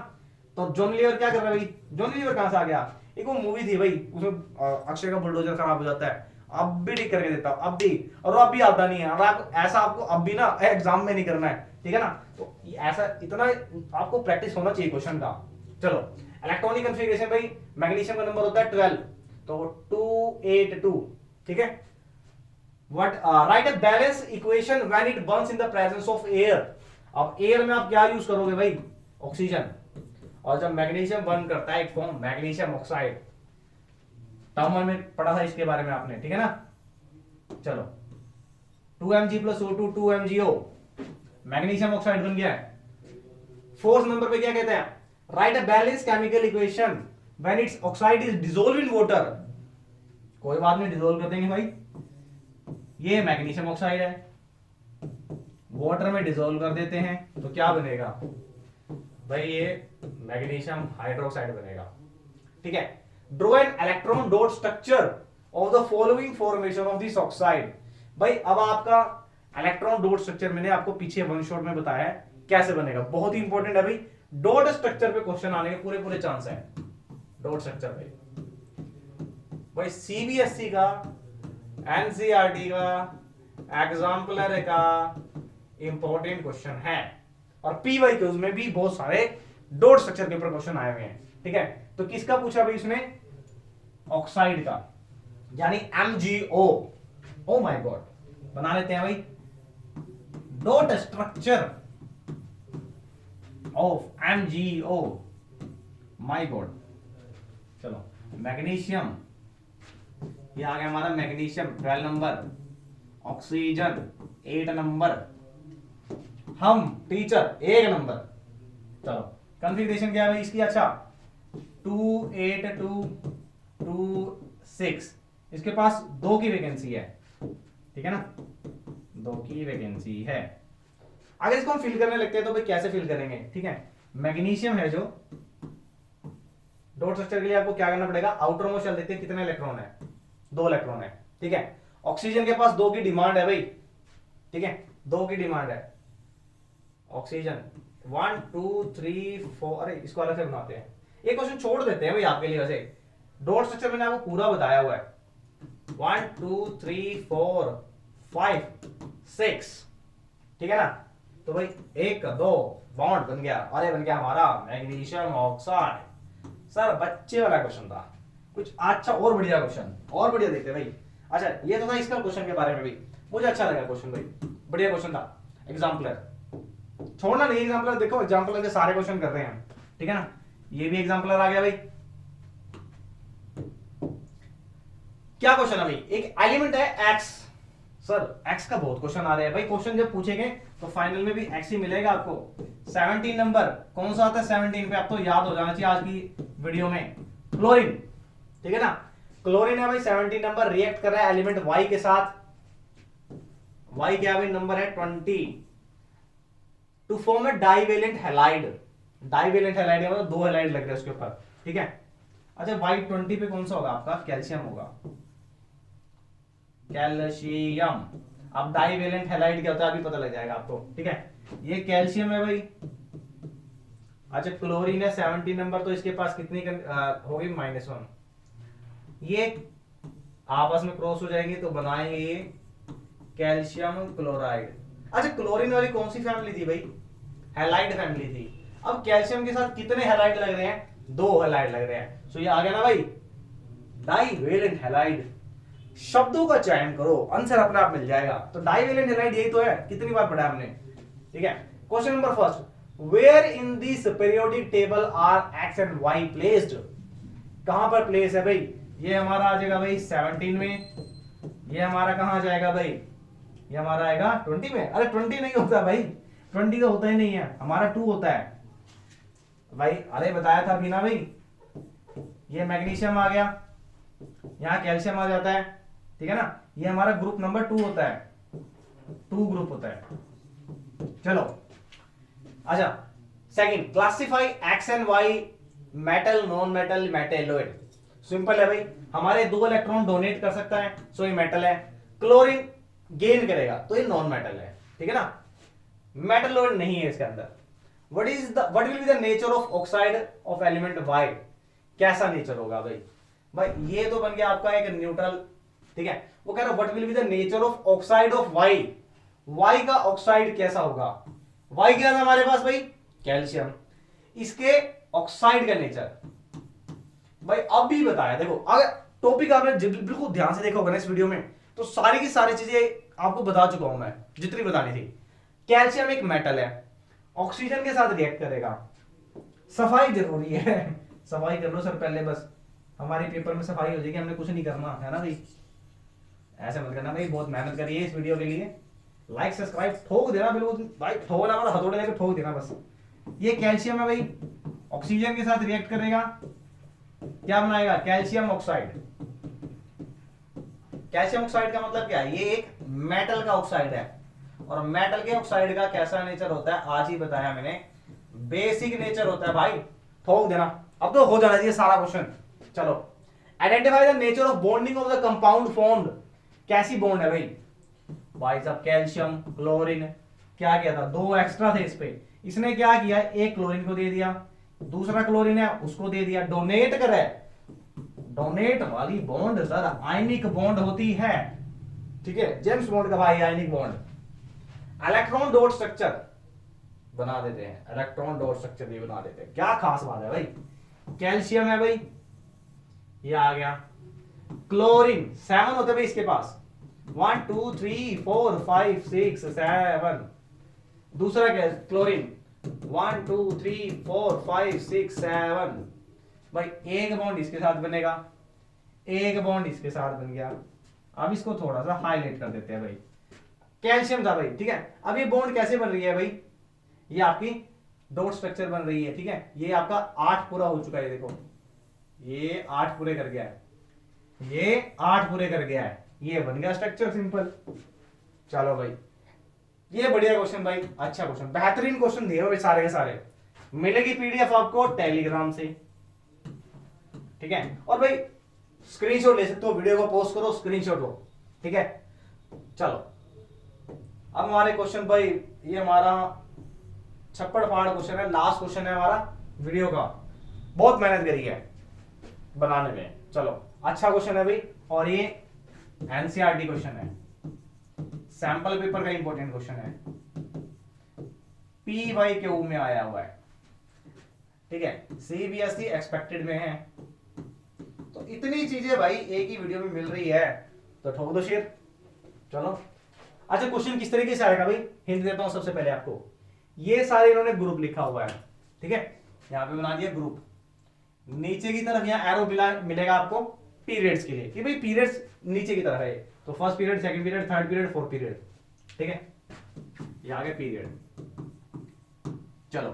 [SPEAKER 1] तो जॉनी लीवर क्या कर रहा है भाई, जॉनी लीवर कहां से आ गया, एक वो मूवी थी भाई, उसमें अक्षय का बुलडोजर खराब हो जाता है। अब भी ठीक करके देता हूं, अब भी, और अब भी आता नहीं है। और आप ऐसा, आपको अब भी ना एग्जाम में नहीं करना है, ठीक है ना। तो ऐसा इतना आपको प्रैक्टिस होना चाहिए क्वेश्चन का। चलो इलेक्ट्रॉनिक कॉन्फ़िगरेशन भाई, मैग्नीशियम का नंबर होता है 12, तो 282, ठीक है। What, right a balance equation when it burns in the presence of air. अब एयर में आप क्या यूज करोगे भाई, ऑक्सीजन। और जब मैग्नीशियम बर्न करता है, एक फॉर्म मैग्नीशियम ऑक्साइड, टर्म में पढ़ा था इसके बारे में आपने, ठीक है ना। चलो 2Mg + O2 2MgO, magnesium oxide बन गया है। फोर्थ नंबर पे क्या कहते हैं, right a balance chemical equation when it's oxide is dissolve in water. कोई बात नहीं, डिसॉल्व कर देंगे भाई, ये मैग्नीशियम ऑक्साइड है, वाटर में डिसॉल्व कर देते हैं तो क्या बनेगा भाई, ये मैग्नीशियम हाइड्रोक्साइड बनेगा, ठीक है। Draw an electron dot structure of the following formation of this oxide. भाई अब आपका इलेक्ट्रॉन डॉट स्ट्रक्चर मैंने आपको पीछे वन शॉट में बताया है कैसे बनेगा, बहुत ही इंपॉर्टेंट है भाई। डॉट स्ट्रक्चर पे क्वेश्चन आने के पूरे पूरे चांस है। डॉट स्ट्रक्चर पे भाई सीबीएसई का, एनसीईआरटी का, एग्जाम्पलर का इंपॉर्टेंट क्वेश्चन है। और पीवाई क्यूज में भी बहुत सारे डॉट स्ट्रक्चर के ऊपर क्वेश्चन आए हुए हैं, ठीक है। तो किसका पूछा भाई इसने, ऑक्साइड का, यानी MgO। ओ माय गॉड, बना लेते हैं भाई। Dot structure of MgO, my God. चलो मैग्नीशियम, ये आ गया हमारा मैग्नीशियम 12 नंबर, ऑक्सीजन 8 नंबर, हम टीचर 1 नंबर। चलो कॉन्फ़िगरेशन क्या है भाई इसकी, अच्छा 2 8 2 2 6, इसके पास 2 की वैकेंसी है, ठीक है ना, 2 की वैकेंसी है। अगर इसको हम फिल करने लगते हैं तो भाई कैसे फिल करेंगे, ठीक है। मैग्नीशियम है जो, डॉट स्ट्रक्चर के लिए आपको क्या करना पड़ेगा, आउटर मोस्ट शेल देखते हैं कितने इलेक्ट्रॉन है, 2 इलेक्ट्रॉन है, ठीक है। ऑक्सीजन के पास 2 की डिमांड है भाई, ठीक है, 2 की डिमांड है। ऑक्सीजन 1 2 3 4, अरे इसको अलग से बनाते हैं, एक क्वेश्चन छोड़ देते हैं भाई आपके लिए, वैसे डॉट स्ट्रक्चर मैंने आपको पूरा बताया हुआ है। 1 2 3 4 5 6, ठीक है ना। तो भाई 1 2 बॉन्ड बन गया, अरे बन गया हमारा मैग्नीशियम ऑक्साइड। सर बच्चे वाला क्वेश्चन था, कुछ अच्छा और बढ़िया क्वेश्चन, और बढ़िया देखते भाई। अच्छा ये तो था इसका क्वेश्चन के बारे में भी, मुझे अच्छा लगा क्वेश्चन भाई, बढ़िया क्वेश्चन था। एग्जाम्पलर छोड़ना नहीं, एग्जाम्पलर देखो, एग्जाम्पलर के सारे क्वेश्चन कर रहे हैं, ठीक है ना। ये भी एग्जाम्पलर आ गया भाई। क्या क्वेश्चन है भाई, एक एलिमेंट है एक्स, सर एक्स का बहुत क्वेश्चन आ रहे हैं भाई, क्वेश्चन जब पूछेंगे तो फाइनल में भी एक्स ही मिलेगा आपको। 17 नंबर कौन सा आता है 17 पे, आपको याद हो जाना चाहिए आज की वीडियो में, क्लोरीन, ठीक है ना। क्लोरीन है भाई 17 नंबर, रिएक्ट कर रहा है एलिमेंट वाई के साथ, वाई क्या भाई नंबर है 20, to form a divalent halide. Divalent halide मतलब 2 हैलाइड लग रहे हैं उसके ऊपर, ठीक है। अच्छा वाई 20 पे कौन सा होगा आपका, कैल्शियम होगा, कैल्शियम। अब डाइवेलेंट हैलाइड क्या होता है अभी पता लग जाएगा आपको, ठीक है। ये कैल्शियम है भाई। अच्छा क्लोरीन है 17 नंबर, तो इसके पास कितनी होगी -1, ये आपस में क्रॉस हो जाएंगे तो बनाएंगे ये कैल्शियम क्लोराइड। अच्छा क्लोरीन वाली कौन सी फैमिली थी भाई, हैलाइड फैमिली थी। अब कैल्शियम के साथ कितने हैलाइड लग रहे हैं, 2 हैलाइड लग रहे हैं, सो ये आ गया ना भाई डाइवेलेंट हैलाइड। शब्दों का चयन करो, आंसर अपने आप मिल जाएगा। तो डाइवेलेंट हैलाइड यही तो है, कितनी बार पढ़ा हमने, ठीक है। Question number first, where in this periodic table are X and Y placed. कहां पर प्लेस है भाई, ये हमारा आ जाएगा भाई 17 में, ये हमारा कहां जाएगा भाई, ये हमारा आएगा 20 में। अरे 20 नहीं होता भाई, 20 तो होता ही नहीं है, हमारा 2 होता है भाई। अरे बताया था बिना भाई, ये मैग्नीशियम आ गया, यहां कैल्शियम आ जाता है, ठीक है ना। ये हमारा ग्रुप नंबर 2 होता है, 2 ग्रुप होता है। चलो अच्छा second, classify X and Y metal non metal metalloid. Simple है भाई, हमारे 2 इलेक्ट्रॉन डोनेट कर सकता है, सो ये मेटल है। क्लोरीन गेन करेगा तो ये नॉन मेटल है, ठीक है ना, मेटलोइड नहीं है इसके अंदर। What will be the nature of oxide of element Y, कैसा नेचर होगा भाई। भाई ये तो बन गया आपका एक न्यूट्रल, ठीक है। वो कह रहा है what will be the nature of oxide of Y, Y का ऑक्साइड कैसा होगा। वाई क्या था हमारे पास भाई, कैल्शियम, इसके ऑक्साइड का नेचर भाई अब भी बताया। देखो अगर टॉपिक आपने बिल्कुल ध्यान से देखा होगा ना इस वीडियो में, तो सारी की सारी चीजें आपको बता चुका हूं मैं जितनी बतानी थी। कैल्शियम एक मेटल है, ऑक्सीजन के साथ रिएक्ट करेगा, सफाई जरूरी है सफाई कर लो सर पहले, बस हमारे पेपर में सफाई हो जाएगी, हमने कुछ नहीं करना है ना भाई, ऐसे मत करना भाई, बहुत मेहनत करिए इस वीडियो के लिए। लाइक सब्सक्राइब ठोक देना बिल्कुल भाई, ठोकना मतलब हथौड़े लेकर ठोक देना बस। ये कैल्शियम है भाई, ऑक्सीजन के साथ रिएक्ट करेगा, क्या बनाएगा, कैल्शियम ऑक्साइड। कैल्शियम ऑक्साइड का मतलब क्या है, ये एक मेटल का ऑक्साइड है, और मेटल के ऑक्साइड का कैसा नेचर होता है आज ही बताया मैंने, बेसिक नेचर होता है भाई। ठोक देना, अब तो हो जाना चाहिए सारा क्वेश्चन। चलो identify the nature of bonding of the compound formed, कैसी बॉन्ड है भाई साहब कैल्शियम क्लोरीन, क्या किया था 2 एक्स्ट्रा थे इस पे, इसने क्या किया एक क्लोरीन को दे दिया, दूसरा क्लोरीन है उसको दे दिया, डोनेट करे। डोनेट वाली बॉन्ड सर आयनिक बॉन्ड होती है, ठीक है, जेम्स बॉन्ड का भाई ionic bond. Electron dot structure बना देते हैं, इलेक्ट्रॉन डॉट स्ट्रक्चर भी बना देते हैं, क्या खास बात है भाई। कैल्शियम है भाई, ये आ गया। क्लोरीन 7 होते भाई इसके पास, 1 2 3 4 5 6 7, दूसरा क्या क्लोरीन 1 2 3 4 5 6 7। भाई एक बॉन्ड इसके साथ बनेगा, एक बॉन्ड इसके साथ बन गया। अब इसको थोड़ा सा हाईलाइट कर देते हैं भाई। कैल्शियम था भाई, ठीक है। अब ये बॉन्ड कैसे बन रही है भाई, ये आपकी डॉट स्ट्रक्चर बन रही है, ठीक है। ये आपका 8 पूरा हो चुका है, देखो ये 8 पूरे कर गया है, ये 8 पूरे कर गया है, ये बन गया स्ट्रक्चर सिंपल। चलो भाई ये बढ़िया क्वेश्चन भाई, अच्छा क्वेश्चन, बेहतरीन क्वेश्चन दिए भाई सारे के सारे। मिलेगी पीडीएफ आपको टेलीग्राम से, ठीक है। और भाई स्क्रीनशॉट ले सकते हो, वीडियो को पोस्ट करो, स्क्रीनशॉट लो, ठीक है। चलो अब हमारे क्वेश्चन भाई, ये हमारा छप्पड़ फाड़ क्वेश्चन है, लास्ट क्वेश्चन है हमारा वीडियो का। बहुत मेहनत करी है बनाने में, चलो अच्छा क्वेश्चन है भाई। और ये एनसीईआरटी क्वेश्चन है, सैंपल पेपर का इंपॉर्टेंट क्वेश्चन है, पी वाई के में आया हुआ है, ठीक है। सीबीएसई एक्सपेक्टेड में है। तो इतनी चीजें भाई एक ही वीडियो में मिल रही है, तो ठोक दो शेयर। चलो अच्छा, क्वेश्चन किस तरीके से आएगा भाई, हिंट देता हूं सबसे पहले आपको। ये सारे इन्होंने ग्रुप लिखा हुआ है, ठीक है, यहां पे बना दिया ग्रुप। नीचे की तरफ यहां एरो मिलेगा आपको पीरियड्स के लिए, कि भाई पीरियड्स नीचे की तरफ है। तो first period, second period, third period, fourth period, ठीक है। ये आ गया पीरियड। चलो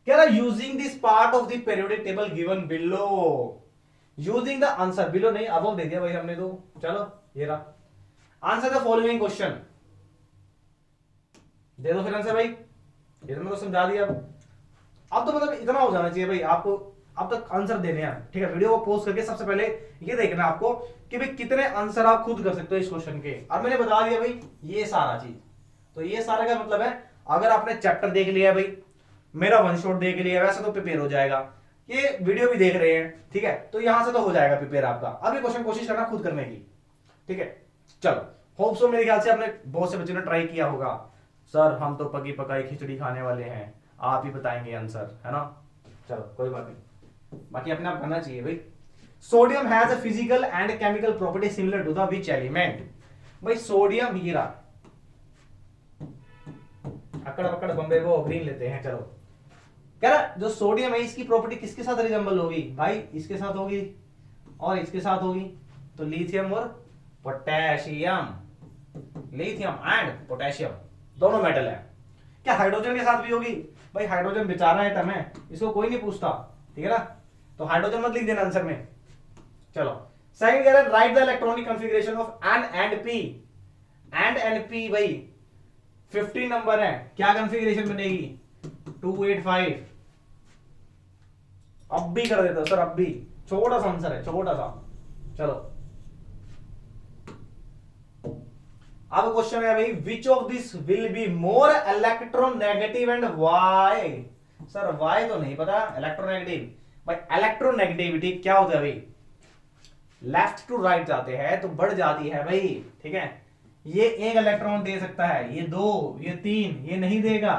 [SPEAKER 1] कह रहा using this part of the periodic table given below, using the answer, below नहीं अबव दे दिया भाई हमने तो। चलो ये रहा आंसर द फॉलोइंग क्वेश्चन, दे दो फिर आंसर भाई। ये तो मैं तो समझा दिया। अब तो मतलब इतना हो जाना चाहिए भाई आपको, अब तक आंसर देने हैं, ठीक है। वीडियो को पोस्ट करके सबसे पहले ये देखना आपको कि भाई कितने आंसर आप खुद कर सकते हो इस क्वेश्चन के। अब मैंने बता दिया भाई ये सारा चीज, तो ये सारा का मतलब है अगर आपने चैप्टर देख लिया भाई, मेरा वन शॉट देख लिया, वैसे तो प्रिपेयर हो जाएगा। ये वीडियो भी देख रहे हैं, ठीक है, तो यहां से तो हो जाएगा प्रिपेयर आपका। अब ये क्वेश्चन कोशिश करना खुद करने की, ठीक है। चलो होप सो, मेरे ख्याल से आपने बहुत से बच्चों ने ट्राई किया होगा। सर हम तो पकी पकाई खिचड़ी खाने वाले हैं, आप ही बताएंगे आंसर, है ना। चलो कोई बात नहीं, बाकी अपने आप करना चाहिए भाई। Sodium has a physical and chemical property similar to the which element. भाई सोडियम हीरा, अकड़ पकड़ बम्बे को ग्रीन लेते हैं। चलो कह रहा जो सोडियम है इसकी प्रॉपर्टी किसके साथ रिजेंबल होगी भाई, इसके साथ होगी और इसके साथ होगी। तो लिथियम और पोटेशियम, लिथियम एंड पोटेशियम दोनों मेटल है। क्या हाइड्रोजन के साथ भी होगी भाई, हाइड्रोजन बेचारा एटम है, इसको कोई नहीं पूछता, ठीक है ना। तो हाइड्रोजन मत लिख देना आंसर में। चलो सेकंड कह रहा है write the electronic configuration of N and P. And and P भाई 50 नंबर है, क्या कॉन्फ़िगरेशन बनेगी 285। अब भी कर देता सर, अब भी छोटा सा आंसर है, छोटा सा। चलो अब क्वेश्चन है भाई which of this will be more electronegative and why. Sir why तो नहीं पता, इलेक्ट्रोनेगेटिव भाई, इलेक्ट्रोनेगेटिविटी क्या होता है भाई, लेफ्ट टू राइट जाते हैं तो बढ़ जाती है भाई, ठीक है। ये एक इलेक्ट्रॉन दे सकता है, ये दो, ये तीन, ये नहीं देगा,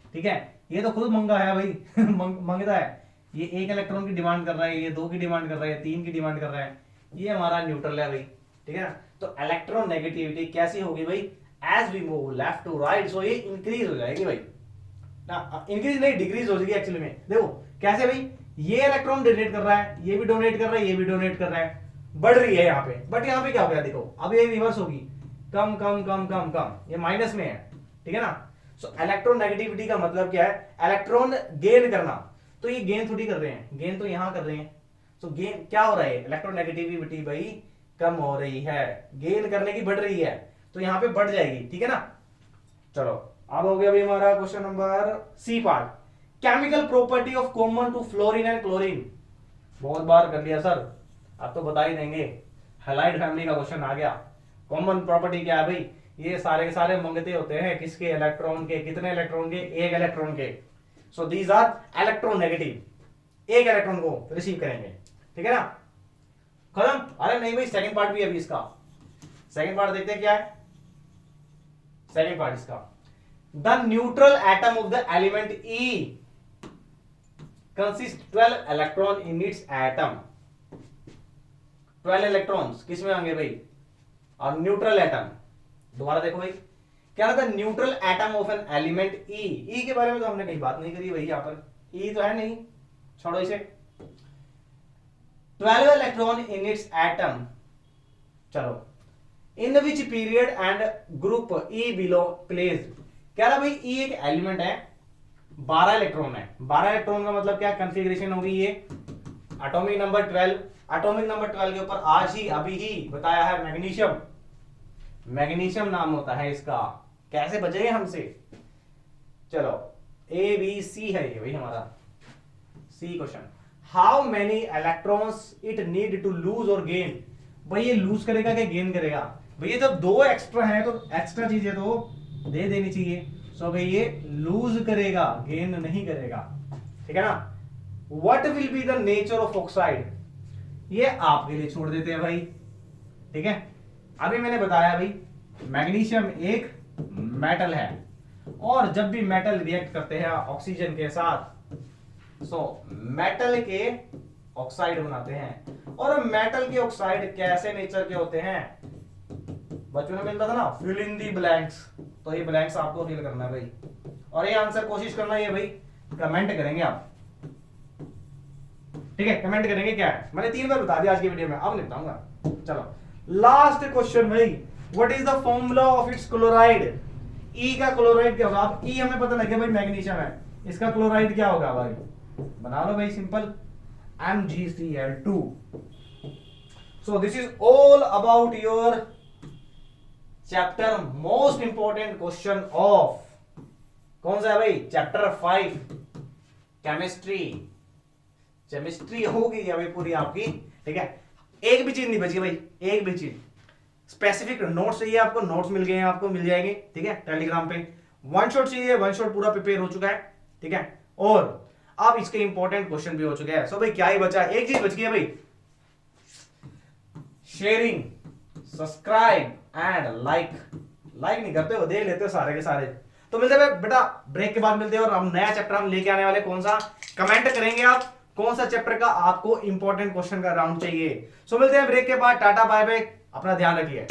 [SPEAKER 1] ठीक है। ये तो खुद मंगा है भाई मांगता है, ये एक इलेक्ट्रॉन की डिमांड कर रहा है, ये दो की डिमांड कर रहा है, तीन की डिमांड कर रहा है, ये हमारा न्यूट्रल है भाई, ठीक है। तो इलेक्ट्रोनेगेटिविटी कैसी होगी भाई, as we move left to right, so ये इंक्रीज हो जाएगी भाई ना, इंक्रीज नहीं डिक्रीज हो जाएगी एक्चुअली में। देखो कैसे भाई, ये इलेक्ट्रॉन डोनेट कर रहा है, ये भी डोनेट कर रहा है, ये भी डोनेट कर रहा है, बढ़ रही है यहाँ पे। बट यहाँ पे क्या हो गया देखो, अब ये रिवर्स होगी, कम कम कम कम कम, ये माइनस में है, ठीक है ना। सो इलेक्ट्रोनेगेटिविटी का मतलब क्या है, इलेक्ट्रॉन गेन करना। तो ये गेन थोड़ी कर रहे हैं, गेन तो यहाँ कर रहे हैं। सो गेन क्या हो रहा है, इलेक्ट्रोनेगेटिविटी भाई कम हो रही है, गेन करने की बढ़ रही है, तो यहाँ पे बढ़ जाएगी, ठीक है ना। चलो अब हो गया भाई हमारा question number C part, chemical property of common to fluorine and chlorine. बहुत बार कर लिया सर, अब तो बता ही देंगे, हैलाइड फैमिली का क्वेश्चन आ गया। कॉमन प्रॉपर्टी क्या है भाई, ये सारे के सारे मंगते होते हैं किसके, इलेक्ट्रॉन के। कितने इलेक्ट्रॉन के, एक इलेक्ट्रॉन के। सो दीज आर इलेक्ट्रोनेगेटिव, एक इलेक्ट्रॉन को रिसीव करेंगे, ठीक है ना। खत्म। अरे नहीं भाई सेकंड पार्ट भी है अभी इसका, सेकंड पार्ट देखते हैं क्या है। सेकंड पार्ट इसका, the neutral atom of the element E consist 12 electron in its atom. 12 electrons किस में होंगे भाई, और न्यूट्रल एटम। दोबारा देखो भाई, क्या रहता है, neutral atom of an element E. E के बारे में तो हमने कहीं बात नहीं करी भाई, यहाँ पर ई तो है नहीं, छोड़ो इसे। 12 इलेक्ट्रॉन इन इट्स एटम, चलो, in which period and group E below placed. कह रहा भाई ई एक एलिमेंट है, 12 इलेक्ट्रॉन है। 12 इलेक्ट्रॉन का मतलब क्या कंफिग्रेशन होगी, ये एटॉमिक नंबर 12। एटॉमिक नंबर 12 के ऊपर आज ही अभी ही बताया है मैग्नीशियम, मैग्नीशियम नाम होता है इसका। कैसे बचेंगे हमसे, चलो ए बी सी है ये भाई हमारा C question. How many electrons it need to lose और गेन। भाई ये लूज करेगा क्या गेन करेगा, भैया जब दो एक्स्ट्रा है तो एक्स्ट्रा चीजें तो दे देनी चाहिए। सो भाई ये लूज करेगा, गेन नहीं करेगा, ठीक है ना। What will be the nature of oxide, ये आपके लिए छोड़ देते हैं भाई, ठीक है। अभी मैंने बताया भाई मैग्नीशियम एक मेटल है, और जब भी मेटल रिएक्ट करते हैं ऑक्सीजन के साथ, सो मेटल के ऑक्साइड बनाते हैं। और मेटल के ऑक्साइड कैसे नेचर के होते हैं, बच्चों ने मिलता था ना, फिल इन दी ब्लैंक्स, तो ये ब्लैंक्स आपको फिल करना है भाई, और ये आंसर कोशिश करना, ये भाई कमेंट करेंगे आप, ठीक है, कमेंट करेंगे क्या है। मैंने 3 बार बता दिया आज की वीडियो में, अब नहीं बताऊंगा। चलो लास्ट क्वेश्चन भाई, what is the formula of its chloride. E का क्लोराइड क्या होगा, अब ई हमें पता लग गया भाई मैग्नीशियम है, इसका क्लोराइड क्या होगा भाई, बना लो भाई simple, MgCl2। So this is all about your chapter most important question of, कौन सा है भाई, चैप्टर 5 केमिस्ट्री। केमिस्ट्री होगी क्या भाई पूरी आपकी, ठीक है। एक भी चीज नहीं बची भाई, एक भी चीज। स्पेसिफिक नोट्स चाहिए आपको, नोट्स मिल गए हैं आपको, मिल जाएंगे, ठीक है, टेलीग्राम पे। वन शॉट चाहिए, वन शॉट पूरा प्रिपेयर हो चुका है, ठीक है। और अब इसके इंपॉर्टेंट क्वेश्चन भी हो चुके हैं। सो भाई क्या ही बचा, एक चीज बच गई है भाई, sharing, subscribe and like. Like नहीं करते हो, देख लेते हो सारे के सारे। तो मिलते हैं बेटा ब्रेक के बाद मिलते हैं, और हम नया चैप्टर हम लेके आने वाले, कौन सा कमेंट करेंगे आप, कौन सा चैप्टर का आपको इंपॉर्टेंट क्वेश्चन का राउंड चाहिए। सो मिलते हैं ब्रेक के बाद, टाटा बाय बाय, अपना ध्यान रखिए।